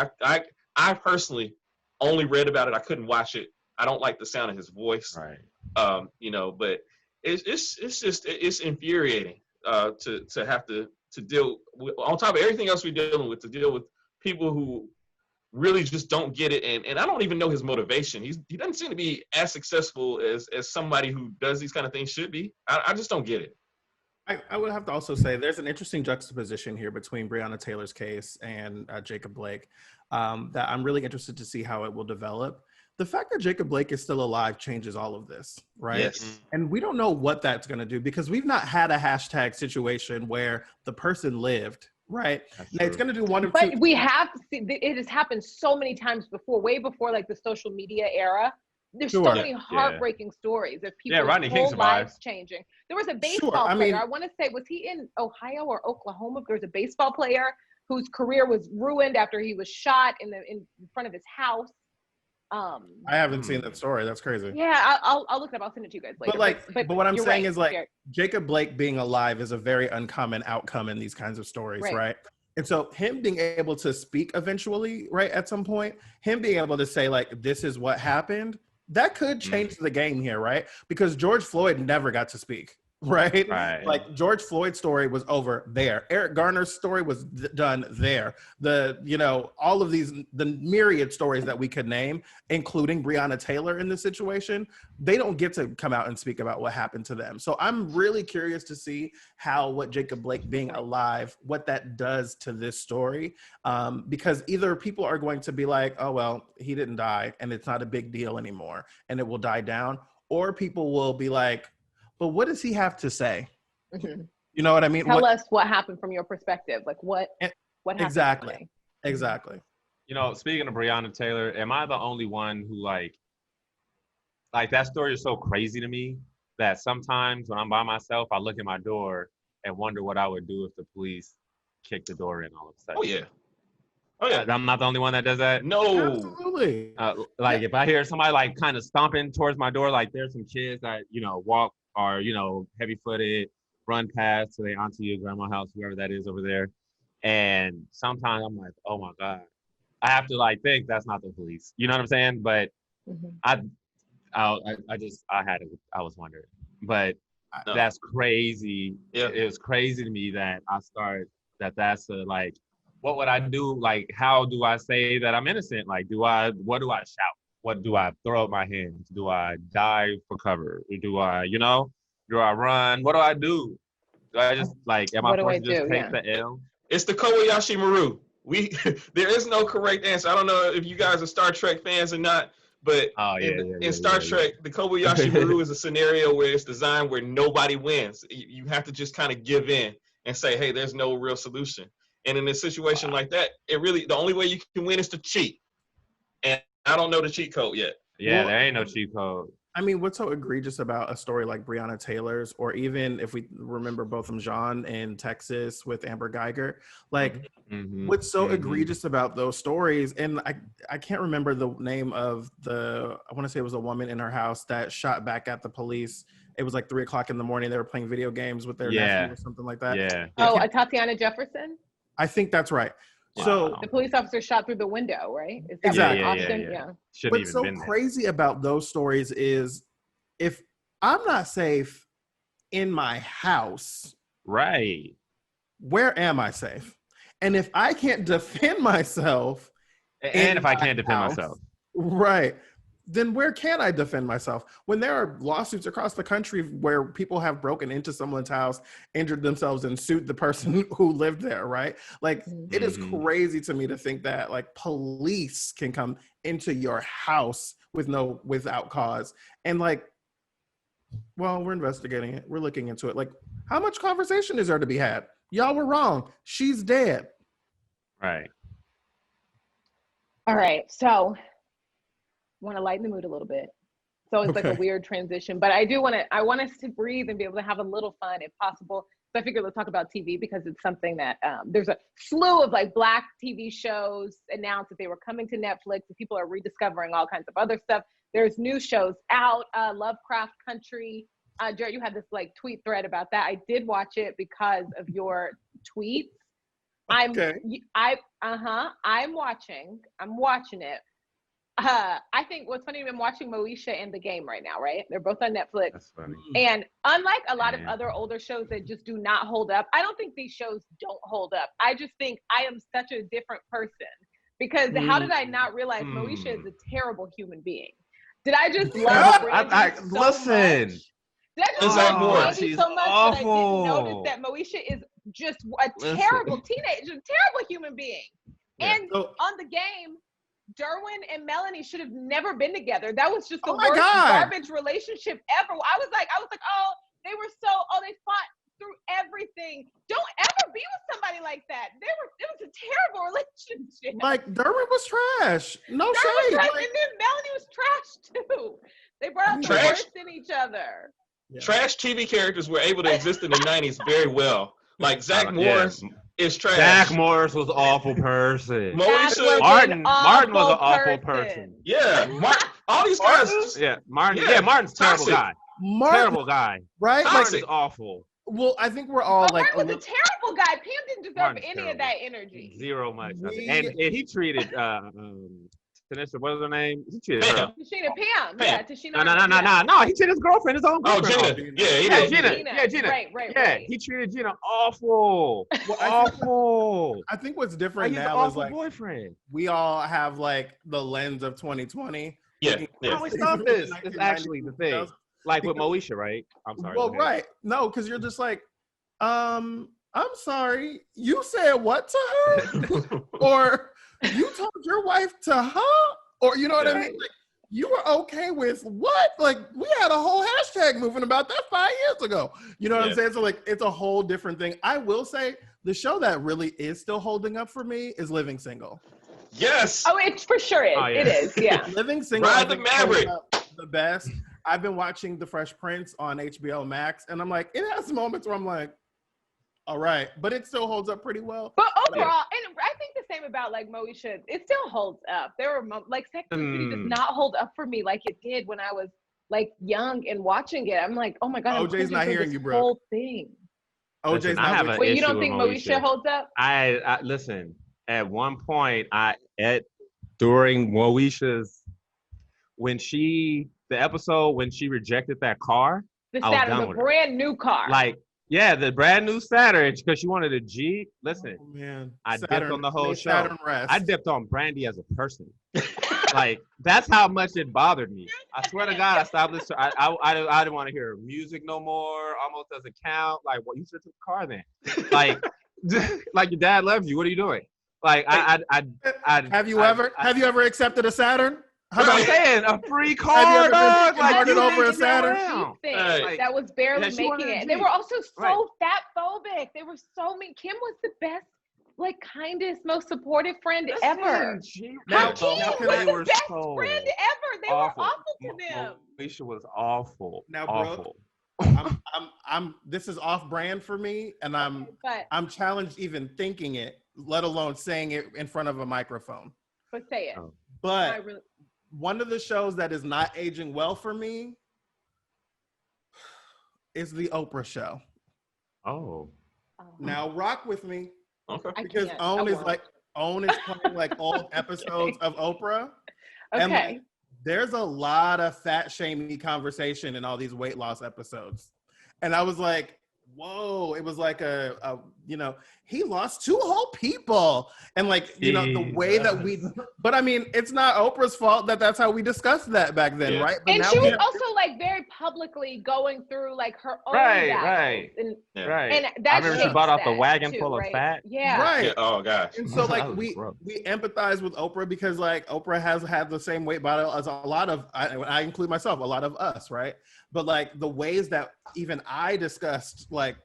Speaker 2: I personally only read about it. I couldn't watch it. I don't like the sound of his voice.
Speaker 4: Right.
Speaker 2: But it's infuriating to have to deal with, on top of everything else we're dealing with, to deal with people who really just don't get it. And I don't even know his motivation. He doesn't seem to be as successful as somebody who does these kind of things should be. I just don't get it.
Speaker 3: I would have to also say there's an interesting juxtaposition here between Breonna Taylor's case and Jacob Blake that I'm really interested to see how it will develop. The fact that Jacob Blake is still alive changes all of this, right?
Speaker 2: Yes.
Speaker 3: And we don't know what that's going to do because we've not had a hashtag situation where the person lived, right? Now, it's going to do one of two.
Speaker 1: But we have seen, it has happened so many times before, way before like the social media era. There's so many heartbreaking stories of people's whole lives changing. There was a baseball player, I want to say, was he in Ohio or Oklahoma? There was a baseball player whose career was ruined after he was shot in front of his house.
Speaker 3: I haven't seen that story. That's crazy.
Speaker 1: Yeah, I'll look it up. I'll send it to you guys later.
Speaker 3: But what I'm saying is, like, Jacob Blake being alive is a very uncommon outcome in these kinds of stories, right? And so him being able to speak eventually, right, at some point, him being able to say, like, this is what happened, that could change the game here, right? Because George Floyd never got to speak, right? Like, George Floyd's story was over there. Eric Garner's story was done there. All of the myriad stories that we could name, including Breonna Taylor in this situation, they don't get to come out and speak about what happened to them. So I'm really curious to see what Jacob Blake being alive, what that does to this story. Because either people are going to be like, oh, well, he didn't die and it's not a big deal anymore and it will die down. Or people will be like, but what does he have to say? Mm-hmm. You know what I mean?
Speaker 1: Tell us what happened from your perspective. Like what happened?
Speaker 3: Exactly.
Speaker 4: Speaking of Breonna Taylor, am I the only one who like that story is so crazy to me that sometimes when I'm by myself, I look at my door and wonder what I would do if the police kicked the door in all of a sudden.
Speaker 2: Oh yeah.
Speaker 4: I'm not the only one that does that.
Speaker 2: No.
Speaker 3: Absolutely.
Speaker 4: If I hear somebody like kind of stomping towards my door, like there's some kids that, walk or, heavy-footed, run past to their auntie or grandma's house, whoever that is over there. And sometimes I'm like, oh my God. I have to think that's not the police. You know what I'm saying? But I was wondering. But that's crazy.
Speaker 2: Yeah.
Speaker 4: It was crazy to me that that's what would I do? Like, how do I say that I'm innocent? Like, what do I shout? What do I throw up my hands? Do I dive for cover? Do I run? What do I do? Do I just am I forced to just take the L?
Speaker 2: It's the Kobayashi Maru. There is no correct answer. I don't know if you guys are Star Trek fans or not, but in Star Trek, the Kobayashi Maru is a scenario where it's designed where nobody wins. You have to just kind of give in and say, hey, there's no real solution. And in a situation like that, the only way you can win is to cheat. And I don't know the cheat code yet.
Speaker 4: Yeah, there ain't no cheat code.
Speaker 3: I mean, what's so egregious about a story like Breonna Taylor's, or even if we remember Botham Jean in Texas with Amber Geiger, what's so egregious about those stories, and I can't remember the name of I want to say it was a woman in her house that shot back at the police. It was like 3:00 in the morning. They were playing video games with their nephew or something like that.
Speaker 4: Yeah.
Speaker 1: Oh, Tatiana Jefferson?
Speaker 3: I think that's right.
Speaker 4: Wow.
Speaker 3: So
Speaker 1: the police officer shot through the window, right? Is that
Speaker 3: exactly.
Speaker 1: Austin?
Speaker 4: Yeah.
Speaker 3: What's so crazy about those stories is if I'm not safe in my house,
Speaker 4: right?
Speaker 3: Where am I safe? And if I can't defend myself,
Speaker 4: and if I can't defend myself,
Speaker 3: right, then where can I defend myself? When there are lawsuits across the country where people have broken into someone's house, injured themselves, and sued the person who lived there, right? Like, it is crazy to me to think that police can come into your house without cause. And Well, we're investigating it. We're looking into it. Like, how much conversation is there to be had? Y'all were wrong. She's dead.
Speaker 4: Right.
Speaker 1: All right. So want to lighten the mood a little bit. So it's like a weird transition, but I want us to breathe and be able to have a little fun if possible. So I figured let's talk about TV because it's something that there's a slew of like Black TV shows announced that they were coming to Netflix, and people are rediscovering all kinds of other stuff. There's new shows out, Lovecraft Country. Jarrett, you had this like tweet thread about that. I did watch it because of your tweets. I'm watching it. I think what's funny, I'm watching Moesha and The Game right now, right? They're both on Netflix.
Speaker 4: That's funny.
Speaker 1: And unlike a lot of other older shows that just do not hold up, I don't think these shows don't hold up. I just think I am such a different person because how did I not realize Moesha is a terrible human being? Did I just love Brandy
Speaker 4: listen.
Speaker 1: Much? Did I just love Brandy so much
Speaker 4: awful.
Speaker 1: that I didn't notice that Moesha is just a terrible teenager, a terrible human being? Yeah. And on The Game, Derwin and Melanie should have never been together. That was just the worst garbage relationship ever. I was like, oh, they fought through everything. Don't ever be with somebody like that. It was a terrible relationship.
Speaker 3: Like Derwin was trash. No shade.
Speaker 1: And then Melanie was trash too. They brought out the worst in each other.
Speaker 2: Yeah. Trash TV characters were able to exist in the 90s very well. Like Zach Morris. Is trash.
Speaker 4: Zach Morris was an awful person.
Speaker 2: Martin
Speaker 4: was an awful person.
Speaker 2: Yeah, all these guys.
Speaker 4: Martin's terrible guy. Terrible guy.
Speaker 3: Right?
Speaker 4: Martin's is awful.
Speaker 3: Well, I think we're all like.
Speaker 1: Martin was a terrible guy. Pam didn't deserve any of that energy.
Speaker 4: Zero much. And he treated Tanisha, what is her name? He treated her.
Speaker 1: Tashina Pam. Yeah, Tashina.
Speaker 4: No. He treated his girlfriend, his own girlfriend.
Speaker 2: Oh, Gina. Yeah, he did.
Speaker 4: Gina.
Speaker 1: Right.
Speaker 4: He treated Gina awful. Awful.
Speaker 3: I think what's different
Speaker 4: now
Speaker 3: is like
Speaker 4: boyfriend.
Speaker 3: We all have like the lens of 2020.
Speaker 2: Yeah.
Speaker 4: How we stop this? It's actually the thing. Like with Moesha, right? I'm sorry.
Speaker 3: Well, right. No, because you're just like, I'm sorry. You said what to her? Or you told your wife to her? Or you know what I mean? Like, you were okay with what? Like, we had a whole hashtag moving about that 5 years ago. You know what I'm saying? So like, it's a whole different thing. I will say the show that really is still holding up for me is Living Single.
Speaker 2: Yes.
Speaker 1: Oh, it for sure is. It is. Yeah.
Speaker 3: Living Single.
Speaker 2: Ride the Maverick.
Speaker 3: The best. I've been watching The Fresh Prince on HBO Max, and I'm like, it has moments where I'm like, all right, but it still holds up pretty well.
Speaker 1: But overall, and I think the same about like Moesha, it still holds up. There were like Sex and the City does not hold up for me like it did when I was like young and watching it. I'm like, oh my God,
Speaker 3: OJ's not hearing you, bro.
Speaker 1: Whole thing.
Speaker 3: OJ's not.
Speaker 1: Wait, you don't think Moesha holds up?
Speaker 4: I listen. At one point, during Moesha's the episode when she rejected that car,
Speaker 1: the Saturn, the brand new car,
Speaker 4: Yeah, the brand new Saturn, because she wanted a Jeep. Listen, I
Speaker 3: Saturn,
Speaker 4: dipped on the whole show.
Speaker 3: Saturn rest.
Speaker 4: I dipped on Brandy as a person. Like, that's how much it bothered me. I swear to God, I stopped listening. I didn't want to hear music no more. Almost doesn't count. Like, well, you should have took the car then. Like, like your dad loves you. What are you doing? Like,
Speaker 3: have you ever accepted a Saturn?
Speaker 4: I'm saying a free car, dog.
Speaker 3: Like you over a Saturn.
Speaker 1: That was barely making it. And they were also so fat phobic. They were so mean. Kim was the best, like kindest, most supportive friend ever. Hakeem was the best friend ever. They were awful to them.
Speaker 4: Moesha was awful.
Speaker 3: Now, Brooke, I'm this is off brand for me, and I'm challenged even thinking it, let alone saying it in front of a microphone.
Speaker 1: But say it.
Speaker 3: But one of the shows that is not aging well for me is the Oprah show.
Speaker 4: Oh.
Speaker 3: Now rock with me.
Speaker 2: Okay.
Speaker 3: Because Own is playing like old episodes of Oprah.
Speaker 1: Okay.
Speaker 3: And like, there's a lot of fat shamey conversation in all these weight loss episodes. And I was like, whoa, it was like he lost 2 whole people. And like, the way that but I mean, it's not Oprah's fault that that's how we discussed that back then, right? But
Speaker 1: and
Speaker 3: now
Speaker 1: she was also like very publicly going through like her own
Speaker 4: Right,
Speaker 1: battles.
Speaker 4: right.
Speaker 1: And,
Speaker 4: Right.
Speaker 1: and
Speaker 4: I
Speaker 1: that
Speaker 4: remember she
Speaker 1: shapes
Speaker 4: bought out the
Speaker 1: that
Speaker 4: wagon
Speaker 1: too,
Speaker 4: full of
Speaker 1: right?
Speaker 4: fat.
Speaker 1: Yeah.
Speaker 3: Right.
Speaker 2: Yeah. Oh gosh.
Speaker 3: And so like
Speaker 4: That was
Speaker 3: we
Speaker 4: gross.
Speaker 3: empathize with Oprah because like Oprah has had the same weight battle as a lot of I include myself, a lot of us, right? But like the ways that even I discussed like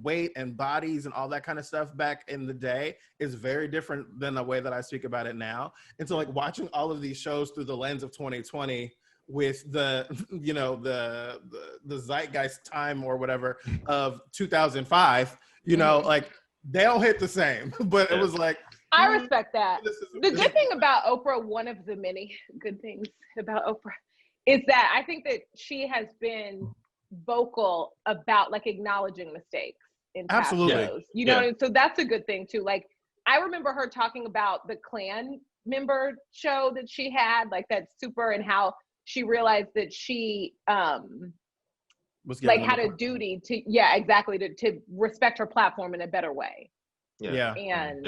Speaker 3: weight and bodies and all that kind of stuff back in the day is very different than the way that I speak about it now. And so like watching all of these shows through the lens of 2020 with the you know the zeitgeist time or whatever of 2005, you know, like they don't hit the same. But it was like
Speaker 1: I respect that. The good thing about Oprah, one of the many good things about Oprah, is that I think that she has been vocal about like acknowledging mistakes in past
Speaker 3: Absolutely.
Speaker 1: shows. You know, so that's a good thing too. Like I remember her talking about the Klan member show that she had, like that super, and how she realized that she like had a duty to exactly to respect her platform in a better way.
Speaker 3: Yeah.
Speaker 1: And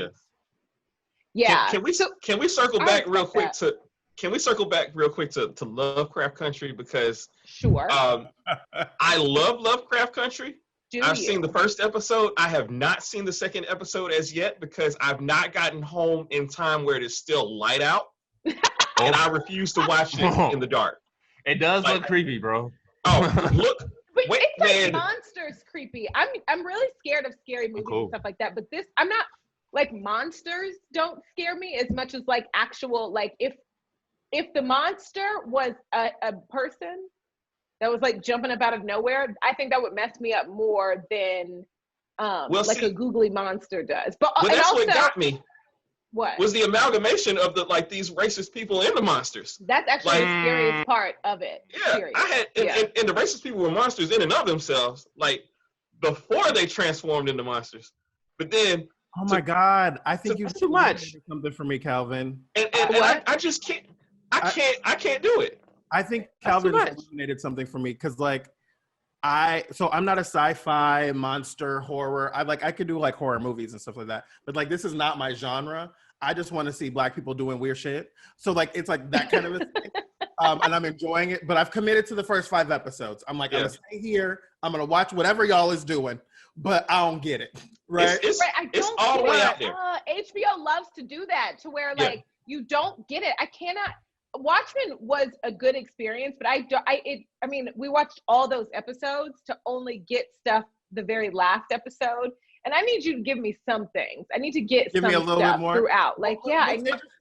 Speaker 2: Can we circle back real quick
Speaker 1: that.
Speaker 2: to Lovecraft Country, because
Speaker 1: Sure.
Speaker 2: I love Lovecraft Country. I've
Speaker 1: you?
Speaker 2: seen the first episode. I have not seen the second episode as yet because I've not gotten home in time where it is still light out, and I refuse to watch it in the dark.
Speaker 4: It does look creepy, bro.
Speaker 2: Oh, look.
Speaker 1: But
Speaker 2: Wait,
Speaker 1: it's like monsters creepy. I'm really scared of scary movies and stuff like that. But this, I'm not like, monsters don't scare me as much as like actual, like if the monster was a person that was like jumping up out of nowhere, I think that would mess me up more than a googly monster does. But
Speaker 2: that's
Speaker 1: also,
Speaker 2: what got me.
Speaker 1: What
Speaker 2: was the amalgamation of the like these racist people and the monsters?
Speaker 1: That's actually the scariest part of it.
Speaker 2: Yeah, period. I had and the racist people were monsters in and of themselves, like before they transformed into monsters. But then,
Speaker 3: oh my God, I think you
Speaker 4: too much
Speaker 3: something for me, Calvin.
Speaker 2: And I just can't. I can't do it.
Speaker 3: I think Calvin illuminated something for me because like I'm not a sci-fi monster horror. I could do like horror movies and stuff like that, but like this is not my genre. I just want to see Black people doing weird shit. So like it's like that kind of a thing. And I'm enjoying it. But I've committed to the first 5 episodes. I'm like, I'm gonna stay here. I'm gonna watch whatever y'all is doing, but I don't get it. Right?
Speaker 2: It's all the way out there.
Speaker 1: HBO loves to do that to where like you don't get it. I cannot. Watchmen was a good experience, but I mean, we watched all those episodes to only get stuff the very last episode, and I need you to give me some things. I need to give some
Speaker 3: me a little
Speaker 1: stuff
Speaker 3: bit more
Speaker 1: throughout. Like,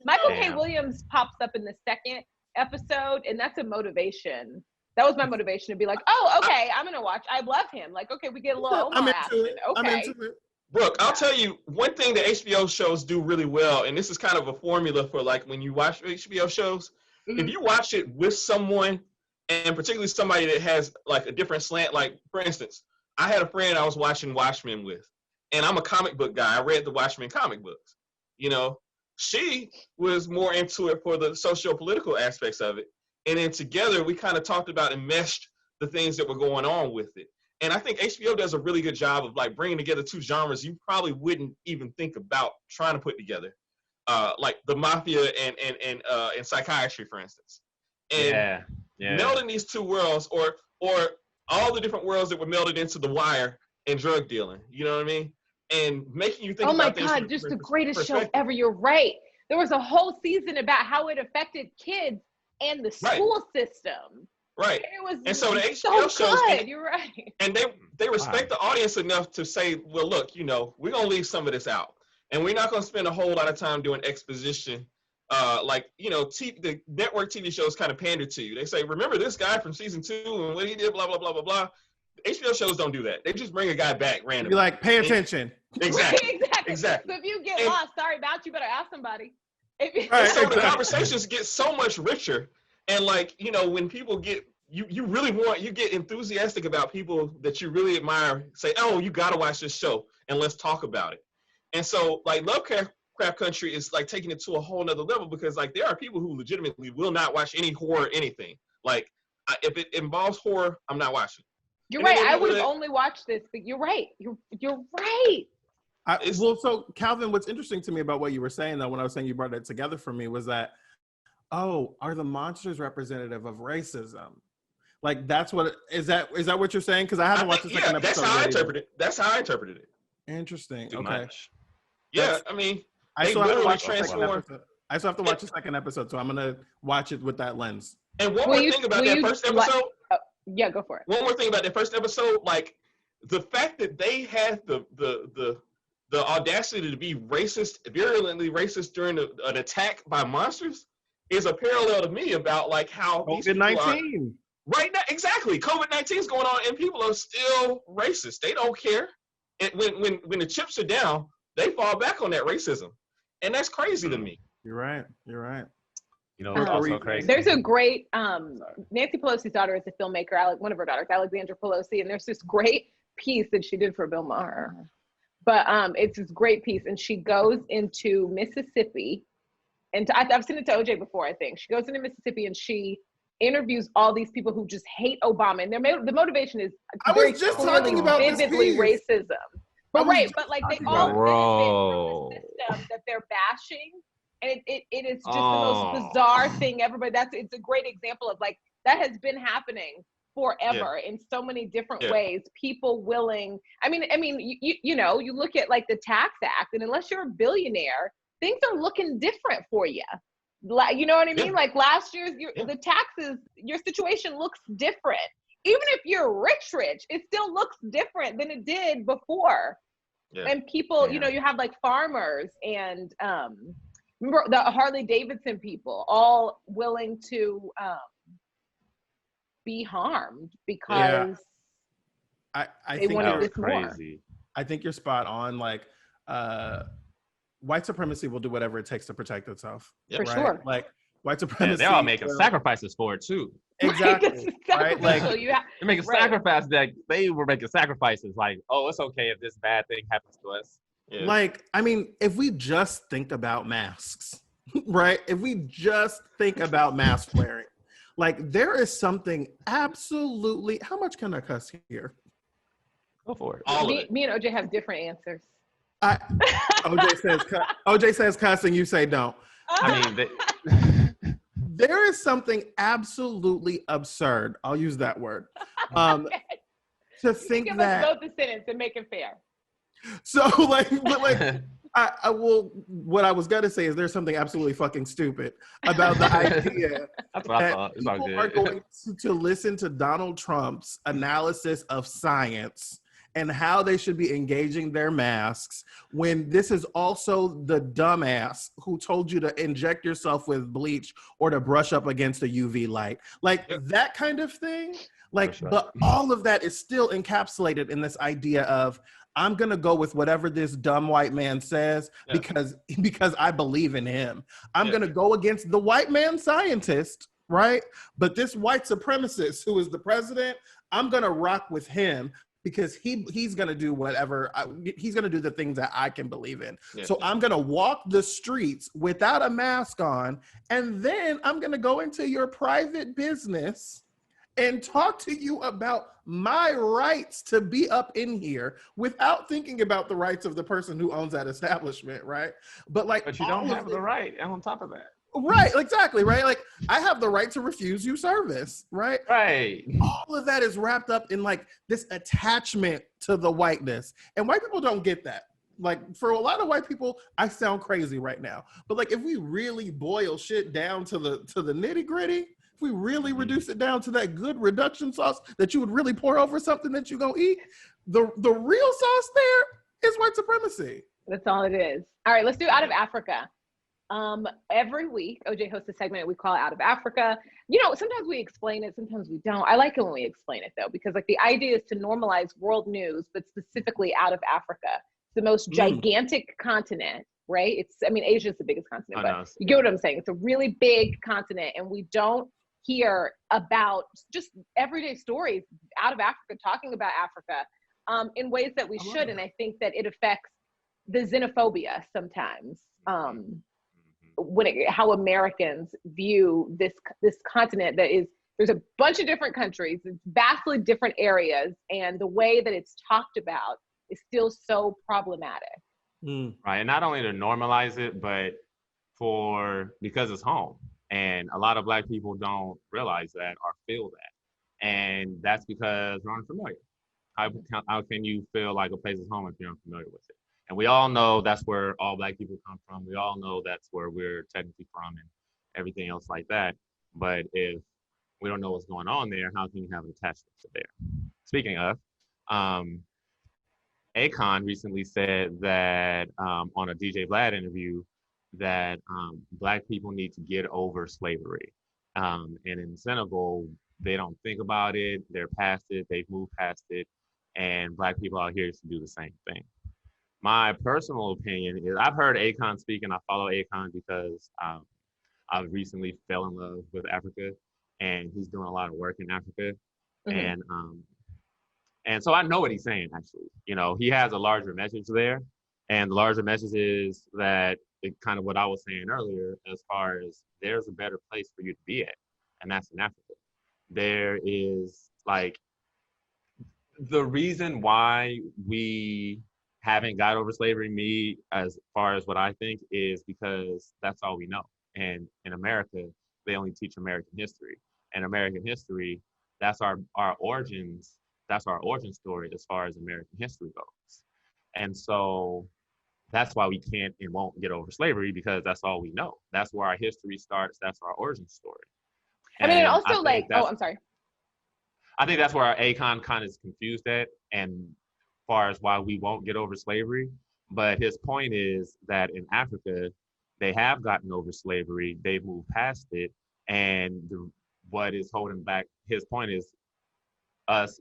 Speaker 1: Michael K. Williams pops up in the second episode, and that's a motivation. That was my motivation to be like, oh, okay, I'm gonna watch. I love him. Like, okay, we get a little Omar action. Okay.
Speaker 2: I'm into it. Brooke, I'll tell you one thing that HBO shows do really well, and this is kind of a formula for like when you watch HBO shows. If you watch it with someone, and particularly somebody that has like a different slant, like for instance, I had a friend I was watching Watchmen with, and I'm a comic book guy. I read the Watchmen comic books. You know, she was more into it for the socio-political aspects of it. And then together we kind of talked about and meshed the things that were going on with it. And I think HBO does a really good job of like bringing together two genres you probably wouldn't even think about trying to put together. Like the mafia and psychiatry, for instance, and melding these two worlds, or all the different worlds that were melded into The Wire and drug dealing. You know what I mean? And making you think.
Speaker 1: Oh my God, just the greatest show ever. You're right. There was a whole season about how it affected kids and the school system.
Speaker 2: Right.
Speaker 1: And
Speaker 2: so the HBO shows.
Speaker 1: You're right.
Speaker 2: And they respect the audience enough to say, well, look, you know, we're gonna leave some of this out. And we're not going to spend a whole lot of time doing exposition. Like, you know, the network TV shows kind of pander to you. They say, remember this guy from season 2 and what he did, blah, blah, blah, blah, blah. HBO shows don't do that. They just bring a guy back randomly.
Speaker 3: Be like, pay attention.
Speaker 2: Exactly.
Speaker 1: Exactly. So if you get lost, sorry about you better ask somebody.
Speaker 2: So the conversations get so much richer. And like, you know, when people get, you get enthusiastic about people that you really admire, say, oh, you got to watch this show and let's talk about it. And so, like, Lovecraft Country is, like, taking it to a whole nother level because, like, there are people who legitimately will not watch any horror anything. Like, if it involves horror, I'm not watching.
Speaker 1: You're right. I would have only watched this, but you're right. You're right.
Speaker 3: Well, so, Calvin, what's interesting to me about what you were saying, though, when I was saying you brought it together for me was that, are the monsters representative of racism? Like that's what is that what you're saying? Because I haven't watched the second episode.
Speaker 2: That's how I interpreted it. That's how I interpreted it.
Speaker 3: Interesting.
Speaker 4: Too
Speaker 3: Okay.
Speaker 4: much.
Speaker 2: Yeah, I mean,
Speaker 3: I
Speaker 2: they
Speaker 3: still have to
Speaker 2: literally
Speaker 3: watch the second
Speaker 2: transform.
Speaker 3: episode. I still have to watch the second episode, so I'm gonna watch it with that lens.
Speaker 2: And one more thing about that first episode.
Speaker 1: Yeah, go for it.
Speaker 2: One more thing about that first episode, like the fact that they had the audacity to be racist, virulently racist during an attack by monsters is a parallel to me about like how
Speaker 3: COVID-19.
Speaker 2: Right now, exactly. COVID-19 is going on, and people are still racist. They don't care. And when the chips are down, they fall back on that racism, and that's crazy to me.
Speaker 3: You're right.
Speaker 4: You know, it's also crazy.
Speaker 1: There's a great Nancy Pelosi's daughter is a filmmaker. One of her daughters, Alexandra Pelosi, and there's this great piece that she did for Bill Maher. But it's this great piece, and she goes into Mississippi, and I've seen it to OJ before. I think she goes into Mississippi and she interviews all these people who just hate Obama, and the motivation is
Speaker 3: I was just talking about
Speaker 1: vividly racism. But but like they all benefit
Speaker 4: Bro.
Speaker 1: from the system that they're bashing, and it is just the most bizarre thing ever. But it's a great example of like that has been happening forever in so many different ways. People willing. I mean, you know, you look at like the Tax Act, and unless you're a billionaire, things are looking different for you. Like, you know what I mean? Like last year's, the taxes, your situation looks different. Even if you're rich, it still looks different than it did before. Yeah. And people, you know, you have like farmers and remember the Harley Davidson people all willing to be harmed because
Speaker 3: I
Speaker 1: they
Speaker 3: think
Speaker 1: wanted this
Speaker 4: crazy.
Speaker 1: more.
Speaker 3: I think you're spot on. Like white supremacy will do whatever it takes to protect itself.
Speaker 1: For sure.
Speaker 3: Like white supremacy.
Speaker 4: They're all making sacrifices for it too.
Speaker 3: Exactly. Right? Like
Speaker 4: they're making sacrifices. That they were making sacrifices. Like, oh, it's okay if this bad thing happens to us.
Speaker 3: Yeah. Like, I mean, if we just think about masks, right? If we just think about mask wearing, like there is something absolutely. How much can I cuss here?
Speaker 4: Go for it.
Speaker 1: Me and OJ have different answers.
Speaker 3: OJ says cuss and you say don't.
Speaker 4: I mean,
Speaker 3: there is something absolutely absurd. I'll use that word. To think
Speaker 1: give
Speaker 3: that
Speaker 1: us both the sentence and make it fair.
Speaker 3: So I will. What I was gonna say is there's something absolutely fucking stupid about the idea
Speaker 4: That's what I thought. It's all
Speaker 3: people are
Speaker 4: good.
Speaker 3: going to listen to Donald Trump's analysis of science and how they should be engaging their masks when this is also the dumbass who told you to inject yourself with bleach or to brush up against a UV light. Like that kind of thing. Like, but all of that is still encapsulated in this idea of I'm going to go with whatever this dumb white man says because I believe in him. I'm going to go against the white man scientist, right? But this white supremacist who is the president, I'm going to rock with him because he's going to do whatever, he's going to do the things that I can believe in. So I'm going to walk the streets without a mask on, and then I'm going to go into your private business and talk to you about my rights to be up in here without thinking about the rights of the person who owns that establishment, right? But you
Speaker 4: don't have the right on top of that.
Speaker 3: Right, exactly, right? Like, I have the right to refuse you service, right?
Speaker 4: Right.
Speaker 3: All of that is wrapped up in, like, this attachment to the whiteness. And white people don't get that. Like, for a lot of white people, I sound crazy right now. But, like, if we really boil shit down to the nitty-gritty, if we really reduce it down to that good reduction sauce that you would really pour over something that you're going to eat, the real sauce there is white supremacy.
Speaker 1: That's all it is. All right, let's do Out of Africa. Every week, OJ hosts a segment we call Out of Africa. You know, sometimes we explain it, sometimes we don't. I like it when we explain it, though, because like the idea is to normalize world news, but specifically out of Africa. It's the most gigantic continent, right? Asia is the biggest continent, but you get what I'm saying. It's a really big continent, and we don't hear about just everyday stories out of Africa, talking about Africa in ways that we should. And I think that it affects the xenophobia sometimes. How Americans view this continent there's a bunch of different countries, it's vastly different areas, and the way that it's talked about is still so problematic.
Speaker 4: Right, and not only to normalize it, but because it's home, and a lot of Black people don't realize that or feel that, And that's because we're unfamiliar. How can you feel like a place is home if you're unfamiliar with it? And we all know that's where all Black people come from. We all know that's where we're technically from and everything else like that. But if we don't know what's going on there, how can you have an attachment to there? Speaking of, Akon recently said that on a DJ Vlad interview that Black people need to get over slavery. And in Senegal, they don't think about it. They're past it. They've moved past it. And Black people out here to do the same thing. My personal opinion is I've heard Akon speak, and I follow Akon because I recently fell in love with Africa, and he's doing a lot of work in Africa. Mm-hmm. And so I know what he's saying, actually. You know, he has a larger message there. And the larger message is that it kind of what I was saying earlier, as far as there's a better place for you to be at, and that's in Africa. There is like the reason why we haven't got over slavery, me, as far as what I think, is because that's all we know. And in America, they only teach American history. And American history, that's our origins. That's our origin story as far as American history goes. And so that's why we can't and won't get over slavery, because that's all we know. That's where our history starts. That's our origin story.
Speaker 1: And I mean, also like, I'm sorry.
Speaker 4: I think that's where our Akon kind of is confused at, and as far as why we won't get over slavery. But his point is that in Africa, they have gotten over slavery. They've moved past it. And what is holding back, his point is us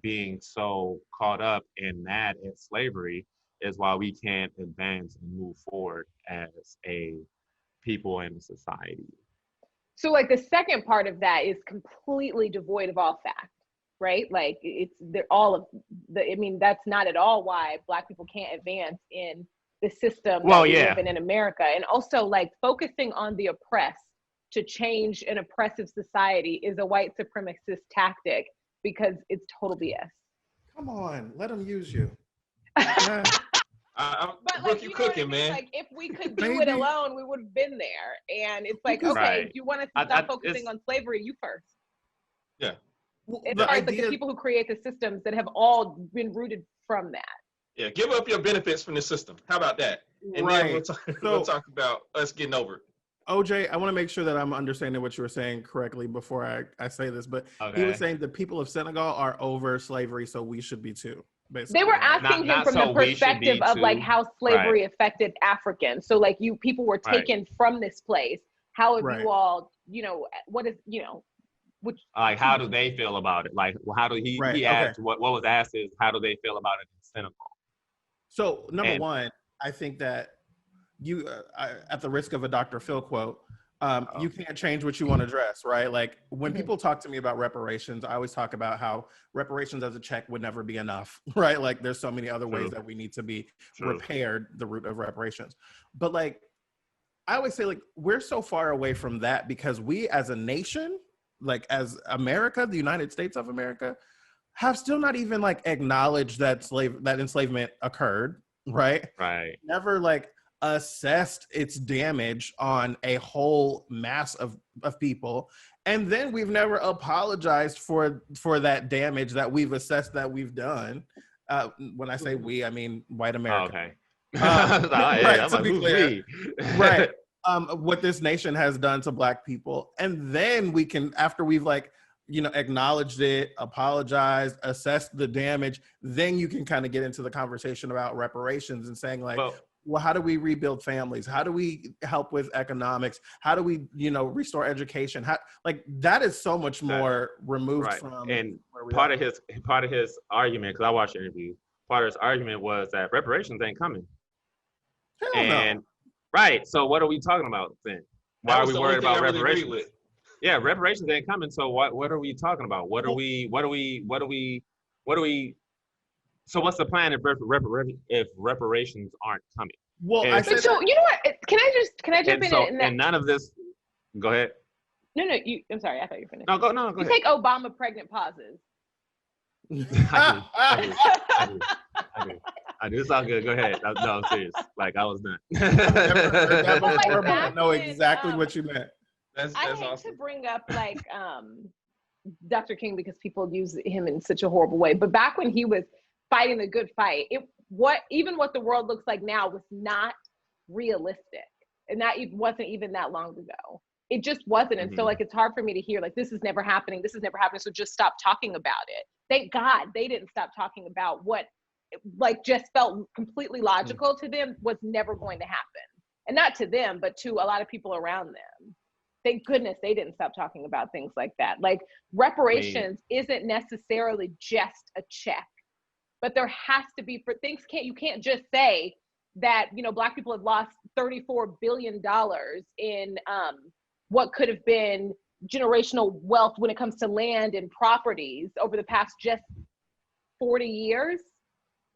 Speaker 4: being so caught up and mad at slavery is why we can't advance and move forward as a people and a society.
Speaker 1: So like the second part of that is completely devoid of all fact, right? Like that's not at all why Black people can't advance in the system that we live in America. And also like focusing on the oppressed to change an oppressive society is a white supremacist tactic, because it's total BS.
Speaker 3: Come on, let them use you.
Speaker 2: But
Speaker 1: like,
Speaker 2: you cooking, man.
Speaker 1: Like if we could do it alone, we would have been there. And it's like, okay, if you want us to stop focusing on slavery, you first.
Speaker 2: Yeah.
Speaker 1: It's like the people who create the systems that have all been rooted from that.
Speaker 2: Yeah, give up your benefits from the system. How about that? And then we'll talk about us getting over it.
Speaker 3: OJ, I want to make sure that I'm understanding what you were saying correctly before I say this, but he was saying the people of Senegal are over slavery, so we should be too. Basically.
Speaker 1: They were asking him from the perspective of like how slavery affected Africans. So like people were taken from this place. How have you all, what is, which
Speaker 4: like how do they feel about it? Like how do he asked what was asked is how do they feel about it in Senegal?
Speaker 3: So number one, I think that you, at the risk of a Dr. Phil quote, you can't change what you want to address, right? Like when people talk to me about reparations, I always talk about how reparations as a check would never be enough, right? Like there's so many other ways that we need to be repaired, the root of reparations. But like, I always say like, we're so far away from that because we as a nation, like as America, the United States of America, have still not even like acknowledged that enslavement occurred, right?
Speaker 4: Right.
Speaker 3: Never like assessed its damage on a whole mass of people, and then we've never apologized for that damage that we've assessed that we've done. When I say we, I mean white America.
Speaker 4: Right, to be clear.
Speaker 3: Right. What this nation has done to Black people, and then we can, after we've like acknowledged it, apologized, assessed the damage, then you can kind of get into the conversation about reparations and saying like, well, how do we rebuild families? How do we help with economics? How do we, restore education? How, like that is so much more removed from.
Speaker 4: And part of his argument, because I watched the interview, part of his argument was that reparations ain't coming.
Speaker 3: Hell no.
Speaker 4: Right. So what are we talking about then? Why are we worried about reparations? Really yeah, reparations ain't coming. So what are we talking about? What are we? So what's the plan if reparations aren't coming?
Speaker 3: Well,
Speaker 1: so you know what? Can I jump in?
Speaker 4: And none of this. Go ahead.
Speaker 1: No, I'm sorry. I thought you were finished.
Speaker 4: No, go
Speaker 1: you
Speaker 4: ahead.
Speaker 1: Take Obama pregnant pauses.
Speaker 4: I do. It's all good. Go ahead. No, I'm serious. Like I was not.
Speaker 3: I've never heard that before, but I know exactly what you meant.
Speaker 2: That's
Speaker 1: I hate
Speaker 2: awesome.
Speaker 1: to bring up like Dr. King because people use him in such a horrible way. But back when he was fighting the good fight, even what the world looks like now was not realistic. And that wasn't even that long ago. It just wasn't. And so like, it's hard for me to hear like, this is never happening. This is never happening. So just stop talking about it. Thank God they didn't stop talking about what like just felt completely logical to them was never going to happen. And not to them, but to a lot of people around them. Thank goodness they didn't stop talking about things like that. Like reparations isn't necessarily just a check, but there has to be for things you can't just say that, you know, Black people have lost $34 billion in what could have been generational wealth when it comes to land and properties over the past just 40 years.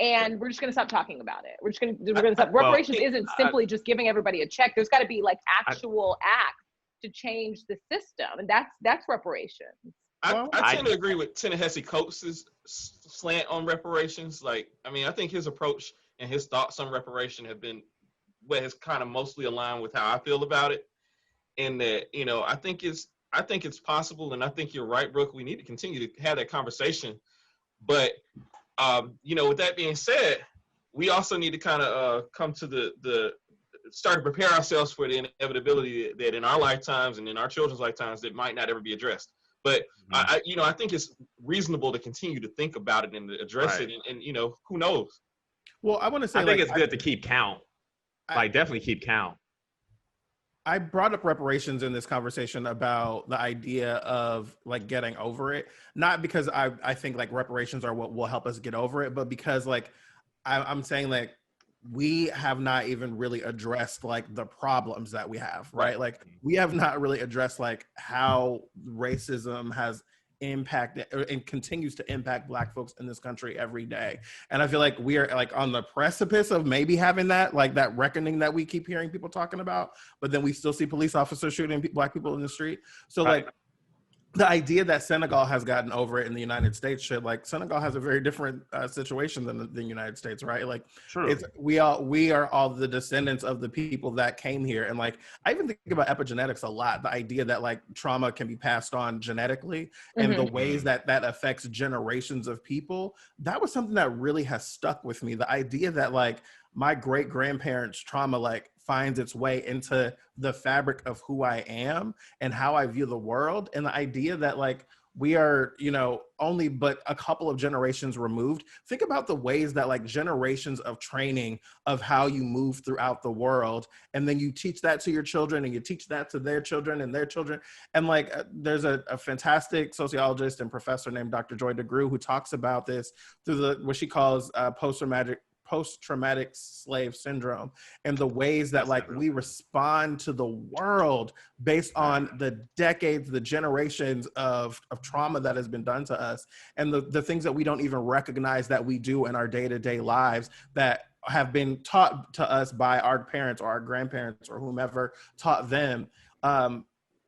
Speaker 1: And we're just going to stop talking about it. We're going to stop. Reparations isn't simply just giving everybody a check. There's got to be like actual acts to change the system. And that's reparations.
Speaker 2: I tend to agree with Ta-Nehisi Coates' slant on reparations. Like, I mean, I think his approach and his thoughts on reparation have been what has kind of mostly aligned with how I feel about it. And that, you know, I think it's possible, and I think you're right, Brooke. We need to continue to have that conversation. But you know, with that being said, we also need to kind of come to the start to prepare ourselves for the inevitability that in our lifetimes and in our children's lifetimes that might not ever be addressed. But I think it's reasonable to continue to think about it and to address it. And you know, who knows?
Speaker 3: Well, I want to say,
Speaker 4: I think it's good to keep count. Like, definitely keep count.
Speaker 3: I brought up reparations in this conversation about the idea of like getting over it, not because I think like reparations are what will help us get over it, but because like I'm saying like we have not even really addressed like the problems that we have, right? Like we have not really addressed like how racism has impacted and continues to impact Black folks in this country every day. And I feel like we are like on the precipice of maybe having that, like that reckoning that we keep hearing people talking about, but then we still see police officers shooting Black people in the street. So like the idea that Senegal has gotten over it in the United States should, like, Senegal has a very different situation than the United States, right? Like, we are all the descendants of the people that came here. And like, I even think about epigenetics a lot, the idea that like trauma can be passed on genetically and the ways that that affects generations of people. That was something that really has stuck with me. The idea that like my great grandparents' trauma like finds its way into the fabric of who I am and how I view the world. And the idea that like we are, you know, only but a couple of generations removed. Think about the ways that like generations of training of how you move throughout the world. And then you teach that to your children and you teach that to their children and their children. And like, there's a fantastic sociologist and professor named Dr. Joy DeGruy who talks about this through what she calls post-traumatic slave syndrome and the ways that like we respond to the world based on the decades, the generations of trauma that has been done to us and the things that we don't even recognize that we do in our day-to-day lives that have been taught to us by our parents or our grandparents or whomever taught them.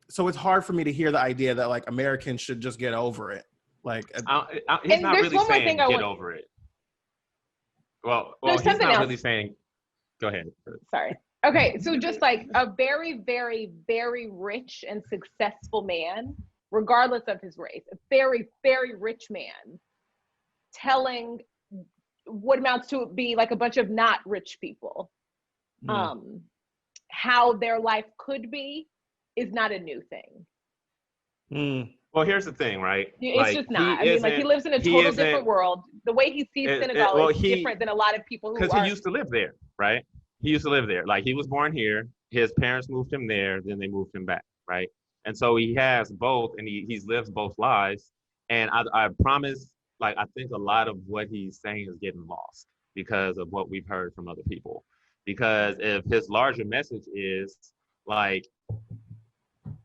Speaker 3: So it's hard for me to hear the idea that like Americans should just get over it. Like
Speaker 4: he's not really saying get over it. Well, he's not really saying, go ahead.
Speaker 1: Sorry. Okay, so just like a very, very, very rich and successful man, regardless of his race, a very, very rich man telling what amounts to be like a bunch of not rich people, how their life could be is not a new thing.
Speaker 4: Well, here's the thing, right?
Speaker 1: It's
Speaker 4: like,
Speaker 1: just not. I mean, like he lives in a total different world. The way he sees Senegal is different than a lot of people who are.
Speaker 4: Because he used to live there, right? He used to live there. Like he was born here. His parents moved him there. Then they moved him back, right? And so he has both, and he's lived both lives. And I promise, like I think a lot of what he's saying is getting lost because of what we've heard from other people. Because if his larger message is like,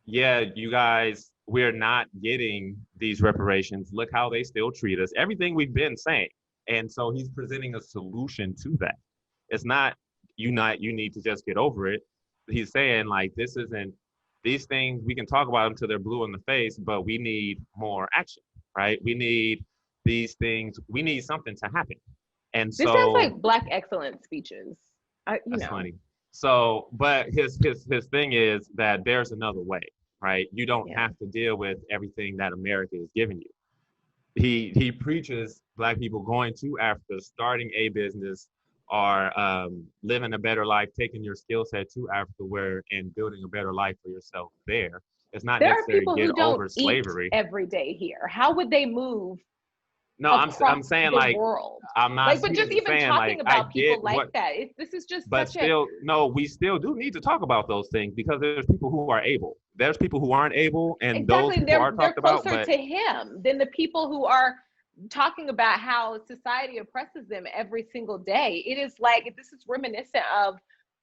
Speaker 4: yeah, you guys, we're not getting these reparations. Look how they still treat us. Everything we've been saying. And so he's presenting a solution to that. It's not, you need to just get over it. He's saying like, this isn't, these things, we can talk about them till they're blue in the face, but we need more action, right? We need these things, we need something to happen. And so-
Speaker 1: This sounds like Black excellence speeches.
Speaker 4: That's funny. So, but his thing is that there's another way. right? You don't have to deal with everything that America is giving you. He preaches Black people going to Africa, starting a business, or living a better life, taking your skill set to Africa and building a better life for yourself there. It's not
Speaker 1: There are
Speaker 4: necessary to
Speaker 1: people
Speaker 4: get
Speaker 1: who don't
Speaker 4: over slavery.
Speaker 1: eat every day here. How would they move?
Speaker 4: No, I'm saying
Speaker 1: the
Speaker 4: like
Speaker 1: world.
Speaker 4: I'm not
Speaker 1: Like, but just even
Speaker 4: saying
Speaker 1: talking
Speaker 4: like
Speaker 1: about
Speaker 4: I
Speaker 1: people
Speaker 4: get
Speaker 1: like
Speaker 4: what,
Speaker 1: that, this is just
Speaker 4: but
Speaker 1: such
Speaker 4: still, no, we still do need to talk about those things because there's people who are able. There's people who aren't able, and those
Speaker 1: exactly.
Speaker 4: people are
Speaker 1: They're
Speaker 4: talked about.
Speaker 1: closer
Speaker 4: But
Speaker 1: to him than the people who are talking about how society oppresses them every single day. It is like, this is reminiscent of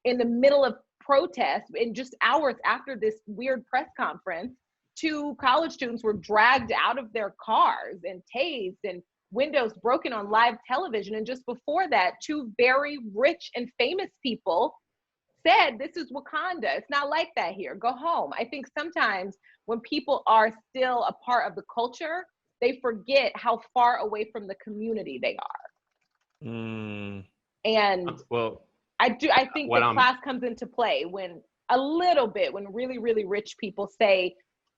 Speaker 1: in the middle of protest, in just hours after this weird press conference, 2 college students were dragged out of their cars and tased and windows broken on live television. And just before that, 2 very rich and famous people said, this is Wakanda. It's not like that here. Go home. I think sometimes when people are still a part of the culture, they forget how far away from the community they are. And
Speaker 4: well,
Speaker 1: I think that class comes into play when really, really rich people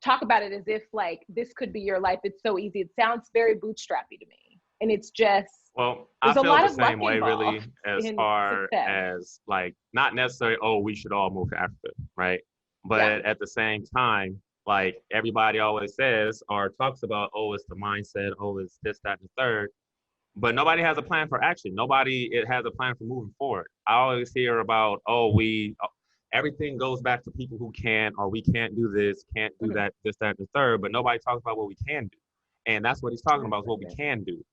Speaker 1: talk about it as if like, this could be your life. It's so easy. It sounds very bootstrappy to me. And it's just,
Speaker 4: well, I feel the same way really, as far as like, not necessarily, oh, we should all move to Africa, right? But at the same time, like everybody always says or talks about, oh, it's the mindset, oh, it's this, that, and the third. But nobody has a plan for action. Nobody has a plan for moving forward. I always hear about, everything goes back to people who can, or we can't do this, can't do that, this, that, and the third. But nobody talks about what we can do. And that's what he's talking about, is what we can do.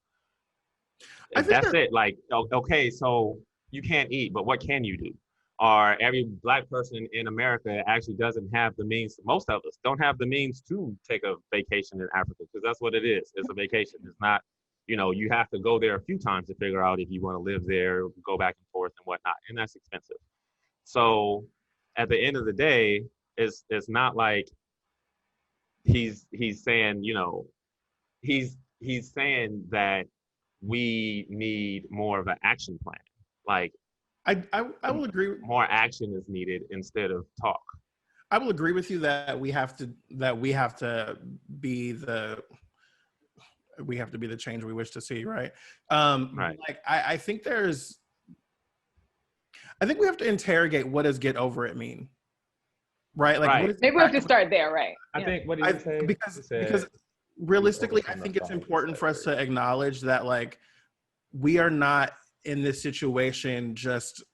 Speaker 4: That's it. Like, okay, so you can't eat, but what can you do? Or every Black person in America actually doesn't have the means. Most of us don't have the means to take a vacation in Africa, because that's what it is. It's a vacation. It's not, you have to go there a few times to figure out if you want to live there, go back and forth and whatnot. And that's expensive. So at the end of the day, it's not like he's saying, he's saying that we need more of an action plan. Like,
Speaker 3: I will agree.
Speaker 4: More action is needed instead of talk.
Speaker 3: I will agree with you that we have to be the change we wish to see, right?
Speaker 4: Right.
Speaker 3: Like I think we have to interrogate, what does get over it mean? Right? Like,
Speaker 4: right.
Speaker 1: Maybe we have to start there, right?
Speaker 4: I think what do you say?
Speaker 3: Because realistically, I think it's important for us to acknowledge that, like, we are not in this situation just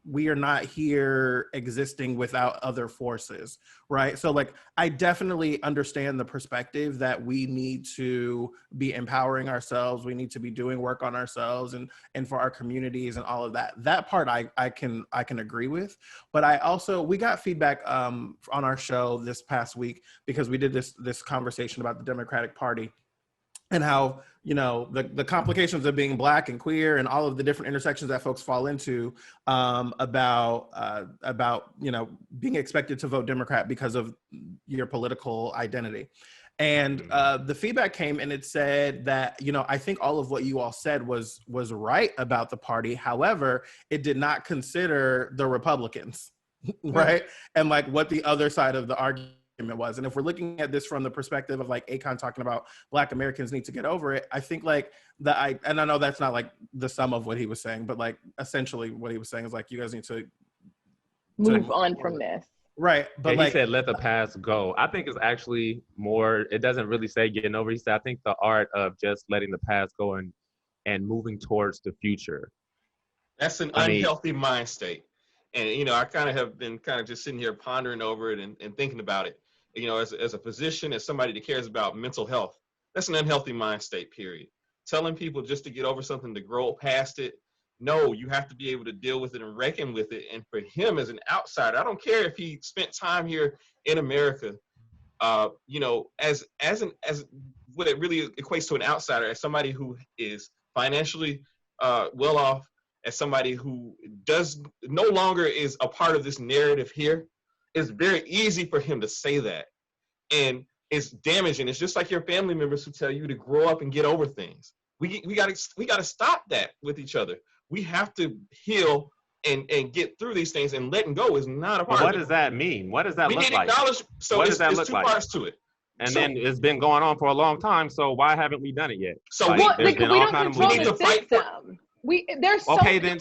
Speaker 3: we are not here existing without other forces, right? So like, I definitely understand the perspective that we need to be empowering ourselves. We need to be doing work on ourselves and for our communities and all of that. That part I can agree with. But we got feedback on our show this past week, because we did this conversation about the Democratic Party and how, the complications of being Black and queer and all of the different intersections that folks fall into, about being expected to vote Democrat because of your political identity. And the feedback came and it said that, I think all of what you all said was right about the party. However, it did not consider the Republicans, right? And like what the other side of the argument was. And if we're looking at this from the perspective of like Akon talking about Black Americans need to get over it, I think like and I know that's not like the sum of what he was saying, but like essentially what he was saying is like, you guys need to
Speaker 1: move on from this.
Speaker 3: Right. But
Speaker 4: he said, let the past go. I think it's actually more, it doesn't really say getting over. He said, I think the art of just letting the past go and moving towards the future.
Speaker 2: That's an unhealthy mind state. And, I kind of have been just sitting here pondering over it and thinking about it. As a physician, as somebody that cares about mental health, that's an unhealthy mind state, period. Telling people just to get over something, to grow past it. No, you have to be able to deal with it and reckon with it. And for him as an outsider, I don't care if he spent time here in America, as what it really equates to an outsider, as somebody who is financially well off, as somebody who no longer is a part of this narrative here. It's very easy for him to say that. And it's damaging. It's just like your family members who tell you to grow up and get over things. We got to stop that with each other. We have to heal and get through these things, and letting go is not a part of it.
Speaker 4: What does that mean? What does that look like?
Speaker 2: So
Speaker 4: what
Speaker 2: it's,
Speaker 4: does that
Speaker 2: it's
Speaker 4: look
Speaker 2: two
Speaker 4: like?
Speaker 2: parts to it.
Speaker 4: And then it's been going on for a long time, so why haven't we done it yet?
Speaker 2: So
Speaker 4: like,
Speaker 1: we don't control the system. There's so
Speaker 4: okay,
Speaker 1: we
Speaker 4: then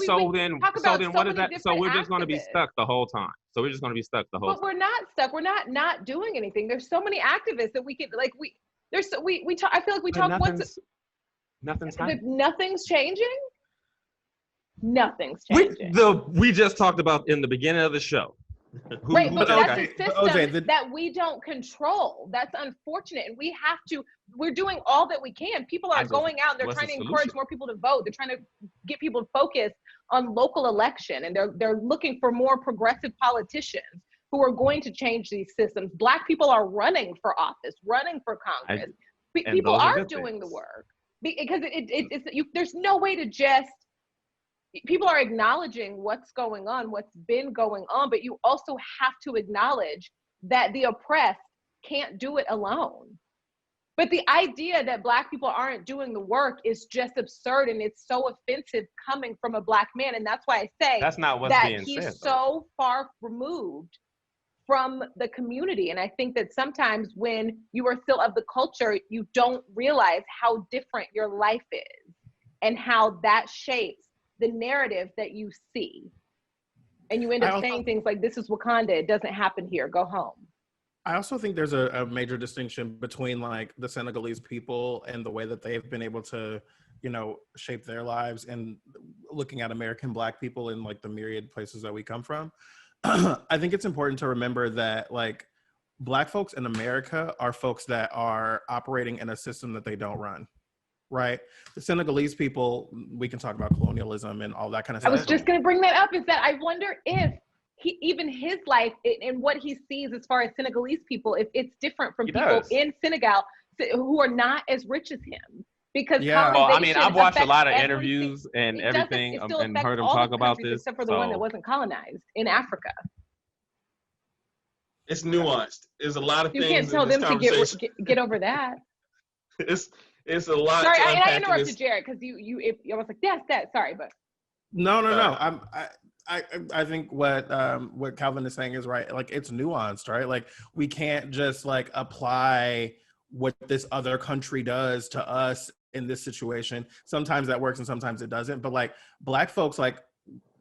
Speaker 4: what is that? So we're just going to be stuck the whole time. So we're just going to be stuck the whole time.
Speaker 1: But we're not stuck. We're not doing anything. There's so many activists that we could like. We talk. I feel like we talk.
Speaker 4: Nothing's
Speaker 1: changing. Nothing's changing.
Speaker 4: We just talked about in the beginning of the show.
Speaker 1: Right, but that's a system that we don't control. That's unfortunate, and we're doing all that we can. People are going out, they're trying to encourage more people to vote. They're trying to get people focused on local election, and they're looking for more progressive politicians who are going to change these systems. Black people are running for office, running for Congress. People are doing the work because there's no way to just. People are acknowledging what's going on, what's been going on, but you also have to acknowledge that the oppressed can't do it alone. But the idea that Black people aren't doing the work is just absurd, and it's so offensive coming from a Black man. And that's why I say
Speaker 4: that's not what's being
Speaker 1: he's
Speaker 4: said,
Speaker 1: so far removed from the community. And I think that sometimes when you are still of the culture, you don't realize how different your life is and how that shapes the narrative that you see. And you end up saying things like, this is Wakanda, it doesn't happen here, go home.
Speaker 3: I also think there's a major distinction between like the Senegalese people and the way that they've been able to, shape their lives, and looking at American Black people in like the myriad places that we come from. I think it's important to remember that like Black folks in America are folks that are operating in a system that they don't run. Right. The Senegalese people, we can talk about colonialism and all that kind of stuff.
Speaker 1: I was just going to bring that up, is that I wonder if even his life and what he sees as far as Senegalese people, if it's different from people in Senegal who are not as rich as him. Because
Speaker 4: I've watched a lot of interviews and everything and heard him talk about this.
Speaker 1: Except for the one that wasn't colonized in Africa.
Speaker 2: It's nuanced. There's a lot of things.
Speaker 1: You can't tell them to get over that.
Speaker 2: It's a lot.
Speaker 1: Sorry, and I interrupted Jarrett because you was like, yes, that. Sorry, but
Speaker 3: no. I think what Calvin is saying is right. Like, it's nuanced, right? Like, we can't just like apply what this other country does to us in this situation. Sometimes that works and sometimes it doesn't. But like Black folks, like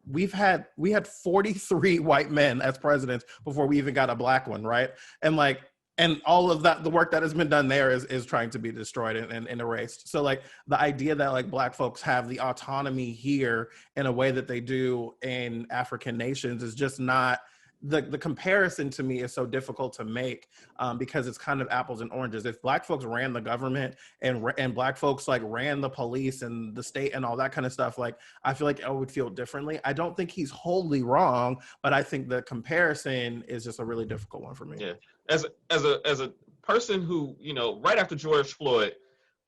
Speaker 3: we had 43 white men as presidents before we even got a Black one, right? And all of that, the work that has been done there is trying to be destroyed and erased. So like the idea that like Black folks have the autonomy here in a way that they do in African nations is just not, the comparison to me is so difficult to make because it's kind of apples and oranges. If Black folks ran the government and Black folks like ran the police and the state and all that kind of stuff, like I feel like I would feel differently. I don't think he's wholly wrong, but I think the comparison is just a really difficult one for me.
Speaker 2: Yeah. As a person who, right after George Floyd,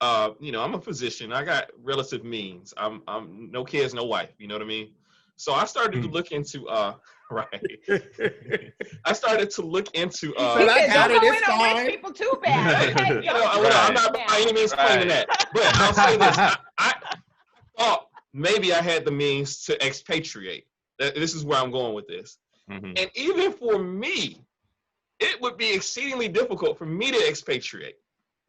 Speaker 2: I'm a physician. I got relative means. I'm no kids, no wife. You know what I mean? So I started to look into right. I started to look into
Speaker 1: I got it. It's fine. People too bad. Okay,
Speaker 2: I'm not by any means claiming that, but I'll say this: I thought maybe I had the means to expatriate. This is where I'm going with this, and even for me, it would be exceedingly difficult for me to expatriate.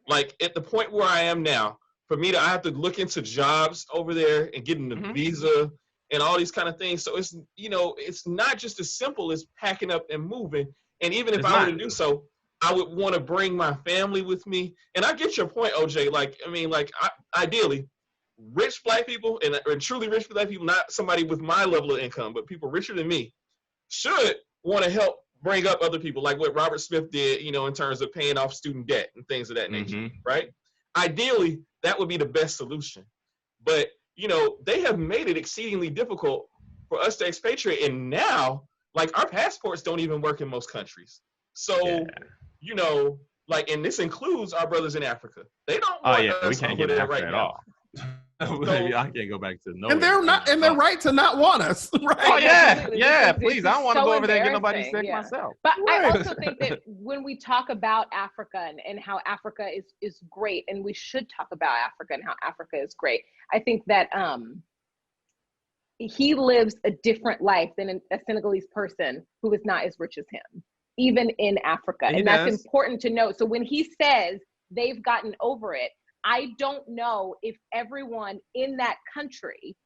Speaker 2: Like at the point where I am now, for me I have to look into jobs over there and getting the visa and all these kind of things. So it's, it's not just as simple as packing up and moving. And even if I were to do so, I would want to bring my family with me. And I get your point, OJ. Ideally, rich Black people and truly rich Black people, not somebody with my level of income, but people richer than me, should want to help bring up other people, like what Robert Smith did, in terms of paying off student debt and things of that nature, right? Ideally, that would be the best solution. But, they have made it exceedingly difficult for us to expatriate. And now, like, our passports don't even work in most countries. So, and this includes our brothers in Africa. They don't want us
Speaker 4: we can't get
Speaker 2: there
Speaker 4: right at all. I can't go back to no.
Speaker 3: And they're right to not want us, right?
Speaker 4: Oh yeah, please. I don't want to go over there and get nobody sick myself.
Speaker 1: But I also think that when we talk about Africa and how Africa is great, and we should talk about Africa and how Africa is great, I think that he lives a different life than a Senegalese person who is not as rich as him, even in Africa. And that's important to note. So when he says they've gotten over it, I don't know if everyone in that country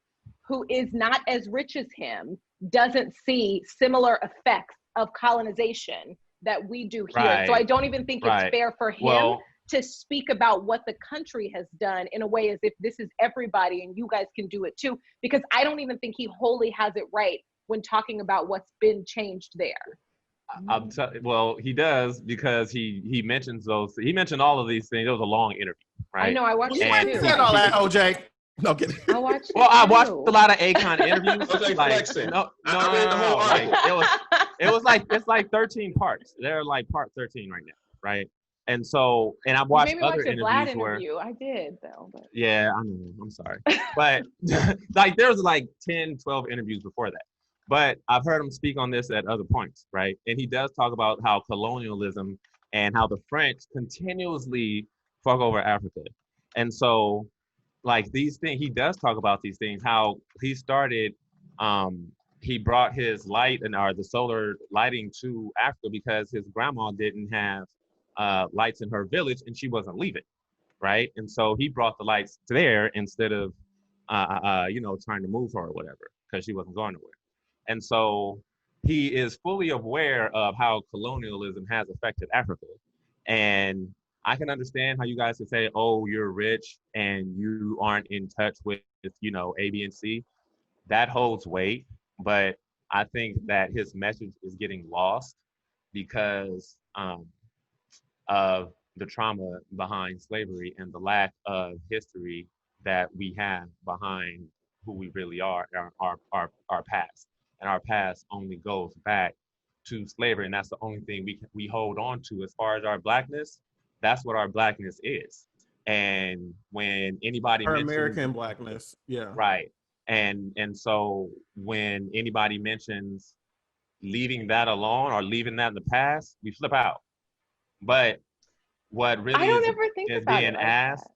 Speaker 1: who is not as rich as him doesn't see similar effects of colonization that we do here.
Speaker 4: Right.
Speaker 1: So I don't even think it's fair for him
Speaker 4: Well,
Speaker 1: to speak about what the country has done in a way as if this is everybody and you guys can do it too, because I don't even think he wholly has it right when talking about what's been changed there.
Speaker 4: Well, he does, because he mentions those. He mentioned all of these things. It was a long interview, right?
Speaker 1: I know, I watched
Speaker 3: You
Speaker 1: it
Speaker 3: ain't
Speaker 1: too.
Speaker 3: said all that, OJ. No, kidding.
Speaker 1: I watched
Speaker 4: Well,
Speaker 1: it
Speaker 4: I
Speaker 1: too.
Speaker 4: watched a lot of Akon interviews.
Speaker 2: Okay,
Speaker 4: like,
Speaker 2: flexing.
Speaker 4: no,
Speaker 2: I read the whole
Speaker 4: like,
Speaker 2: article.
Speaker 4: it was like, it's like 13 parts. They're like part 13 right now, right? And so, and I've watched
Speaker 1: Maybe
Speaker 4: other
Speaker 1: watch the Vlad
Speaker 4: interviews where,
Speaker 1: interview. I did though. But.
Speaker 4: yeah, I know, I'm sorry. But like, there was like 10, 12 interviews before that. But I've heard him speak on this at other points, right? And he does talk about how colonialism and how the French continuously fuck over Africa. And so, like, these things, he does talk about these things, how he started, he brought his light or the solar lighting to Africa because his grandma didn't have lights in her village and she wasn't leaving, right? And so he brought the lights there instead of, trying to move her or whatever, because she wasn't going nowhere. And so he is fully aware of how colonialism has affected Africa. And I can understand how you guys can say, oh, you're rich and you aren't in touch with, A, B, and C. That holds weight. But I think that his message is getting lost because of the trauma behind slavery and the lack of history that we have behind who we really are, our past. And our past only goes back to slavery, and that's the only thing we hold on to as far as our blackness. That's what our blackness is. And when anybody mentions
Speaker 3: American blackness, yeah,
Speaker 4: right, and so when anybody mentions leaving that alone or leaving that in the past, we flip out. But what really
Speaker 1: I don't ever think
Speaker 4: is
Speaker 1: about
Speaker 4: being
Speaker 1: it like
Speaker 4: asked,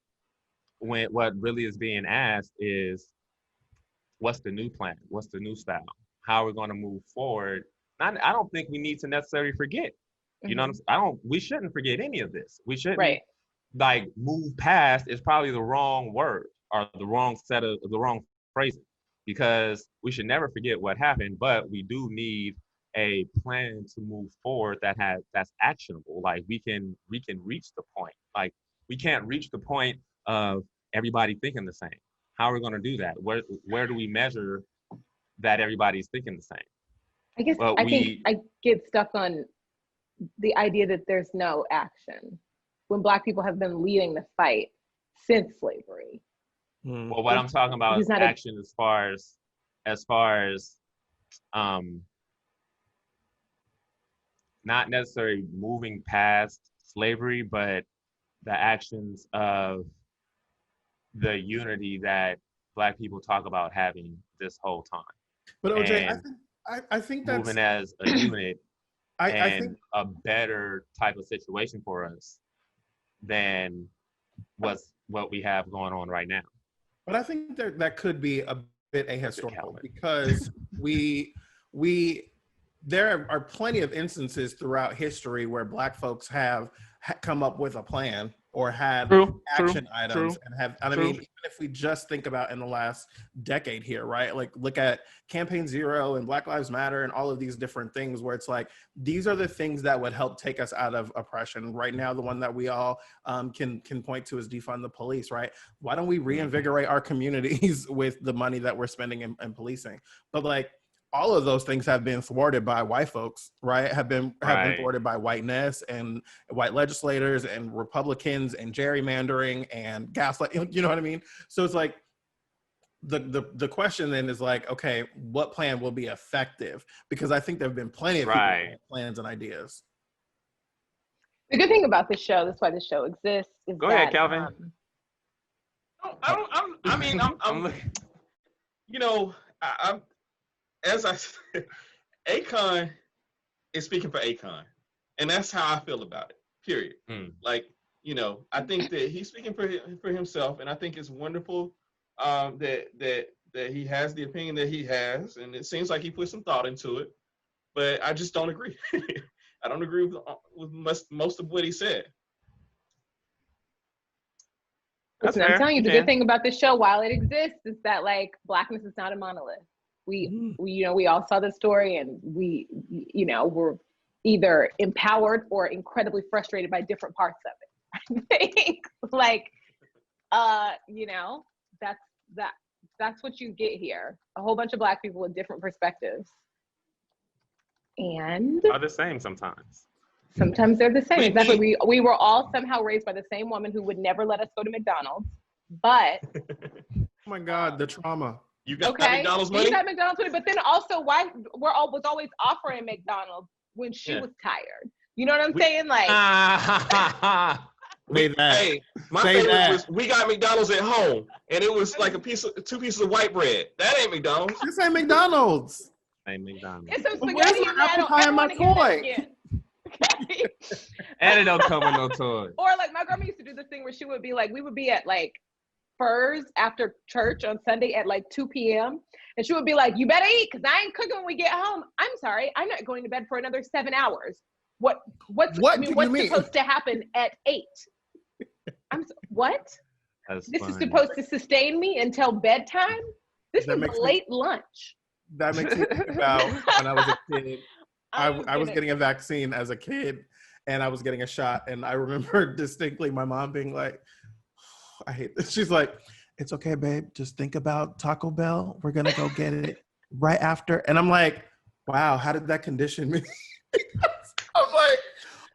Speaker 1: that.
Speaker 4: what really is being asked is, what's the new plan? What's the new style? How are we going to move forward? I don't think we need to necessarily forget. You know what I'm saying? We shouldn't forget any of this. We shouldn't like move past is probably the wrong word or the wrong phrasing, because we should never forget what happened, but we do need a plan to move forward that's actionable. Like we can reach the point. Like we can't reach the point of everybody thinking the same. How are we going to do that? Where do we measure that everybody's thinking the same?
Speaker 1: I guess I think I get stuck on the idea that there's no action when Black people have been leading the fight since slavery.
Speaker 4: Well, what I'm talking about is action as far as not necessarily moving past slavery, but the actions of the unity that Black people talk about having this whole time.
Speaker 3: But OJ, I think that's
Speaker 4: moving as a unit
Speaker 3: I
Speaker 4: and a better type of situation for us than what we have going on right now.
Speaker 3: But I think that could be a bit ahistorical because there are plenty of instances throughout history where Black folks have come up with a plan or had action items and have, I mean, even if we just think about in the last decade here, right? Like look at Campaign Zero and Black Lives Matter and all of these different things where it's like, these are the things that would help take us out of oppression. Right now, the one that we all can point to is defund the police, right? Why don't we reinvigorate our communities with the money that we're spending in policing? But like, all of those things have been thwarted by white folks, right? Have been thwarted by whiteness and white legislators and Republicans and gerrymandering and gaslight. You know what I mean? So it's like the question then is like, okay, what plan will be effective? Because I think there have been plenty of people with plans and ideas.
Speaker 1: The good thing about this show, that's why this show exists, is
Speaker 4: Go ahead, Calvin.
Speaker 2: As I said, Akon is speaking for Akon, and that's how I feel about it. Period. Like, I think that he's speaking for himself, and I think it's wonderful that that he has the opinion that he has, and it seems like he put some thought into it. But I just don't agree. I don't agree with most of what he said.
Speaker 1: Listen, I'm telling you, the good thing about this show, while it exists, is that like Blackness is not a monolith. We we all saw the story, and we were either empowered or incredibly frustrated by different parts of it. I think like that's what you get here. A whole bunch of Black people with different perspectives. And
Speaker 4: are the same sometimes.
Speaker 1: Sometimes they're the same. Exactly. We were all somehow raised by the same woman who would never let us go to McDonald's. But
Speaker 3: oh my God, the trauma.
Speaker 2: You got McDonald's money?
Speaker 1: You got McDonald's money, but then also why was always offering McDonald's when she was tired. You know what I'm saying? Like
Speaker 2: hey, my favorite was we got McDonald's at home, and it was like two pieces of white bread. That ain't McDonald's.
Speaker 3: This ain't McDonald's.
Speaker 4: Ain't McDonald's.
Speaker 1: It's some spaghetti and apple pie in my toy. Okay.
Speaker 4: And it don't come with no toy.
Speaker 1: Or like my grandma used to do this thing where she would be like, we would be at like Furs after church on Sunday at like 2 p.m. And she would be like, you better eat because I ain't cooking when we get home. I'm sorry, I'm not going to bed for another 7 hours. What's supposed to happen at 8? What? This is supposed to sustain me until bedtime? This is a late lunch.
Speaker 3: That makes me think about when I was a kid. I was getting a vaccine as a kid, and I was getting a shot, and I remember distinctly my mom being like, oh, I hate this. She's like, it's okay, babe. Just think about Taco Bell. We're going to go get it right after. And I'm like, wow, how did that condition me? I was like,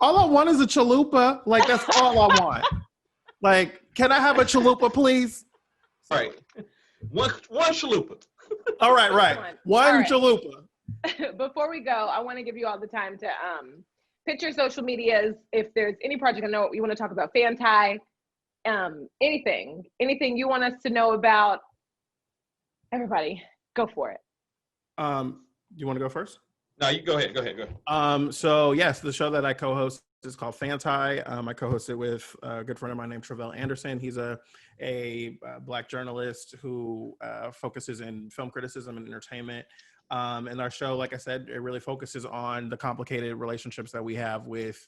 Speaker 3: all I want is a chalupa. Like, that's all I want. Like, can I have a chalupa, please?
Speaker 2: All right. One chalupa.
Speaker 3: All right. One chalupa.
Speaker 1: Before we go, I want to give you all the time to pitch your social medias. If there's any project I know you want to talk about, Fanti, anything you want us to know about, everybody, go for it.
Speaker 3: You want to go first?
Speaker 2: No, you go ahead.
Speaker 3: So yes, the show that I co-host is called Fanti. I co-host it with a good friend of mine named Travell Anderson. He's a Black journalist who focuses in film criticism and entertainment. And our show, like I said, it really focuses on the complicated relationships that we have with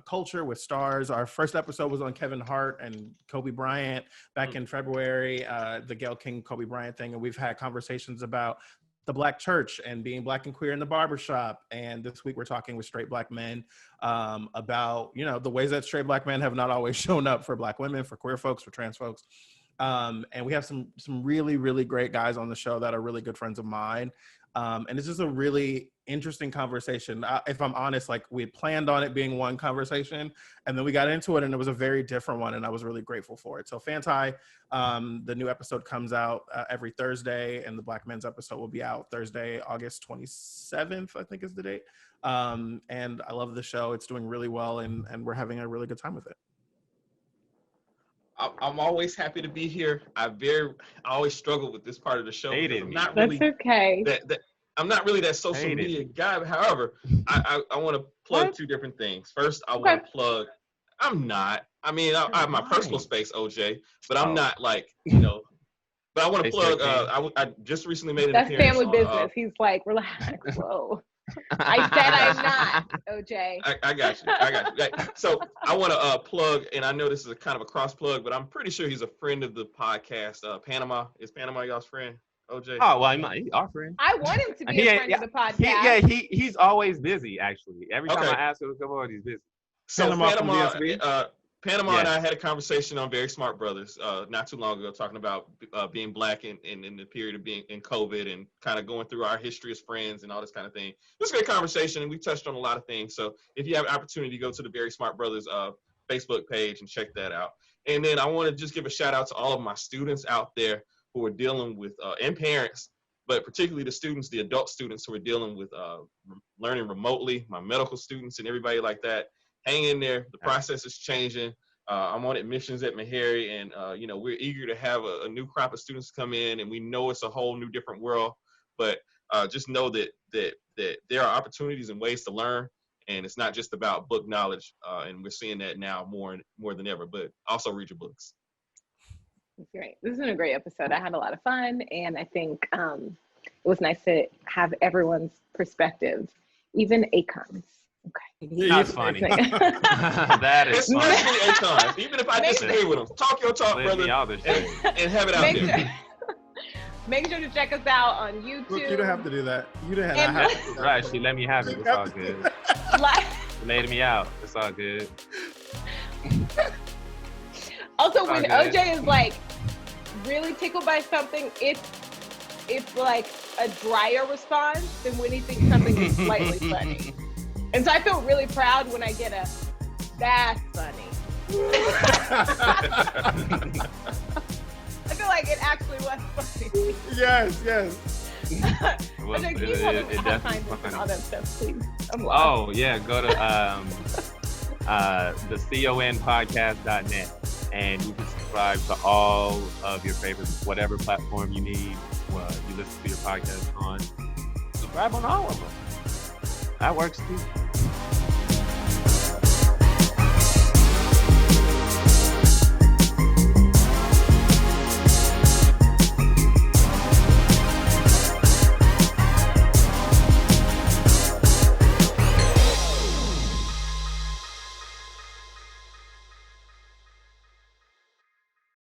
Speaker 3: culture, with stars. Our first episode was on Kevin Hart and Kobe Bryant back in February, the Gayle King Kobe Bryant thing. And we've had conversations about the Black church and being Black and queer in the barbershop. And this week we're talking with straight Black men about, the ways that straight Black men have not always shown up for Black women, for queer folks, for trans folks. And we have some really, really great guys on the show that are really good friends of mine. And it's just a really interesting conversation. If I'm honest, like we had planned on it being one conversation and then we got into it and it was a very different one. And I was really grateful for it. So Fanti, the new episode comes out every Thursday, and the Black Men's episode will be out Thursday, August 27th, I think is the date. And I love the show. It's doing really well, and we're having a really good time with it.
Speaker 2: I'm always happy to be here. I always struggle with this part of the show.
Speaker 1: That's okay.
Speaker 2: I'm not really that social media guy. However, I want to plug two different things. First, I want to plug. I'm not. I mean, I have my personal space, OJ, but I'm not like But I want to plug. I just recently made an appearance.
Speaker 1: That's family business. He's like, relax. Whoa. I said I'm not, OJ.
Speaker 2: I got you. So I want to plug, and I know this is a kind of a cross plug, but I'm pretty sure he's a friend of the podcast. Panama. Is Panama y'all's friend, OJ?
Speaker 4: Oh, well, he's our friend.
Speaker 1: I want him to be a friend of the podcast.
Speaker 4: He's always busy, actually. Every time I ask him to come on, he's busy.
Speaker 2: So Panama and I had a conversation on Very Smart Brothers not too long ago, talking about being Black in the period of being in COVID and kind of going through our history as friends and all this kind of thing. It was a great conversation, and we touched on a lot of things. So if you have an opportunity, go to the Very Smart Brothers Facebook page and check that out. And then I want to just give a shout out to all of my students out there who are dealing with, and parents, but particularly the students, the adult students who are dealing with learning remotely, my medical students and everybody like that. Hang in there. The process is changing. I'm on admissions at Meharry, and we're eager to have a new crop of students come in, and we know it's a whole new different world. But just know that there are opportunities and ways to learn, and it's not just about book knowledge. And we're seeing that now more than ever. But also read your books.
Speaker 1: It's great. This has been a great episode. I had a lot of fun, and I think it was nice to have everyone's perspective, even Akon's. Okay.
Speaker 4: That's funny. That is funny.
Speaker 2: Especially Akon. Even if I disagree with him, talk your talk, brother, and have it out there.
Speaker 1: Make sure to check us out on YouTube.
Speaker 3: Look, you don't have to do that. You don't have to do that.
Speaker 4: Right, she let me have it. It's all good. She laid me out. It's all good.
Speaker 1: Also, when OJ is like really tickled by something, it's like a drier response than when he thinks something is slightly funny. And so I feel really proud when I get a "that's funny." I feel like it actually was funny.
Speaker 3: Yes.
Speaker 4: It definitely funny.
Speaker 1: All that stuff, please.
Speaker 4: Oh yeah, go to the conpodcast.net and you can subscribe to all of your favorites, whatever platform you need. You listen to your podcast on. Subscribe on all of them. That works too.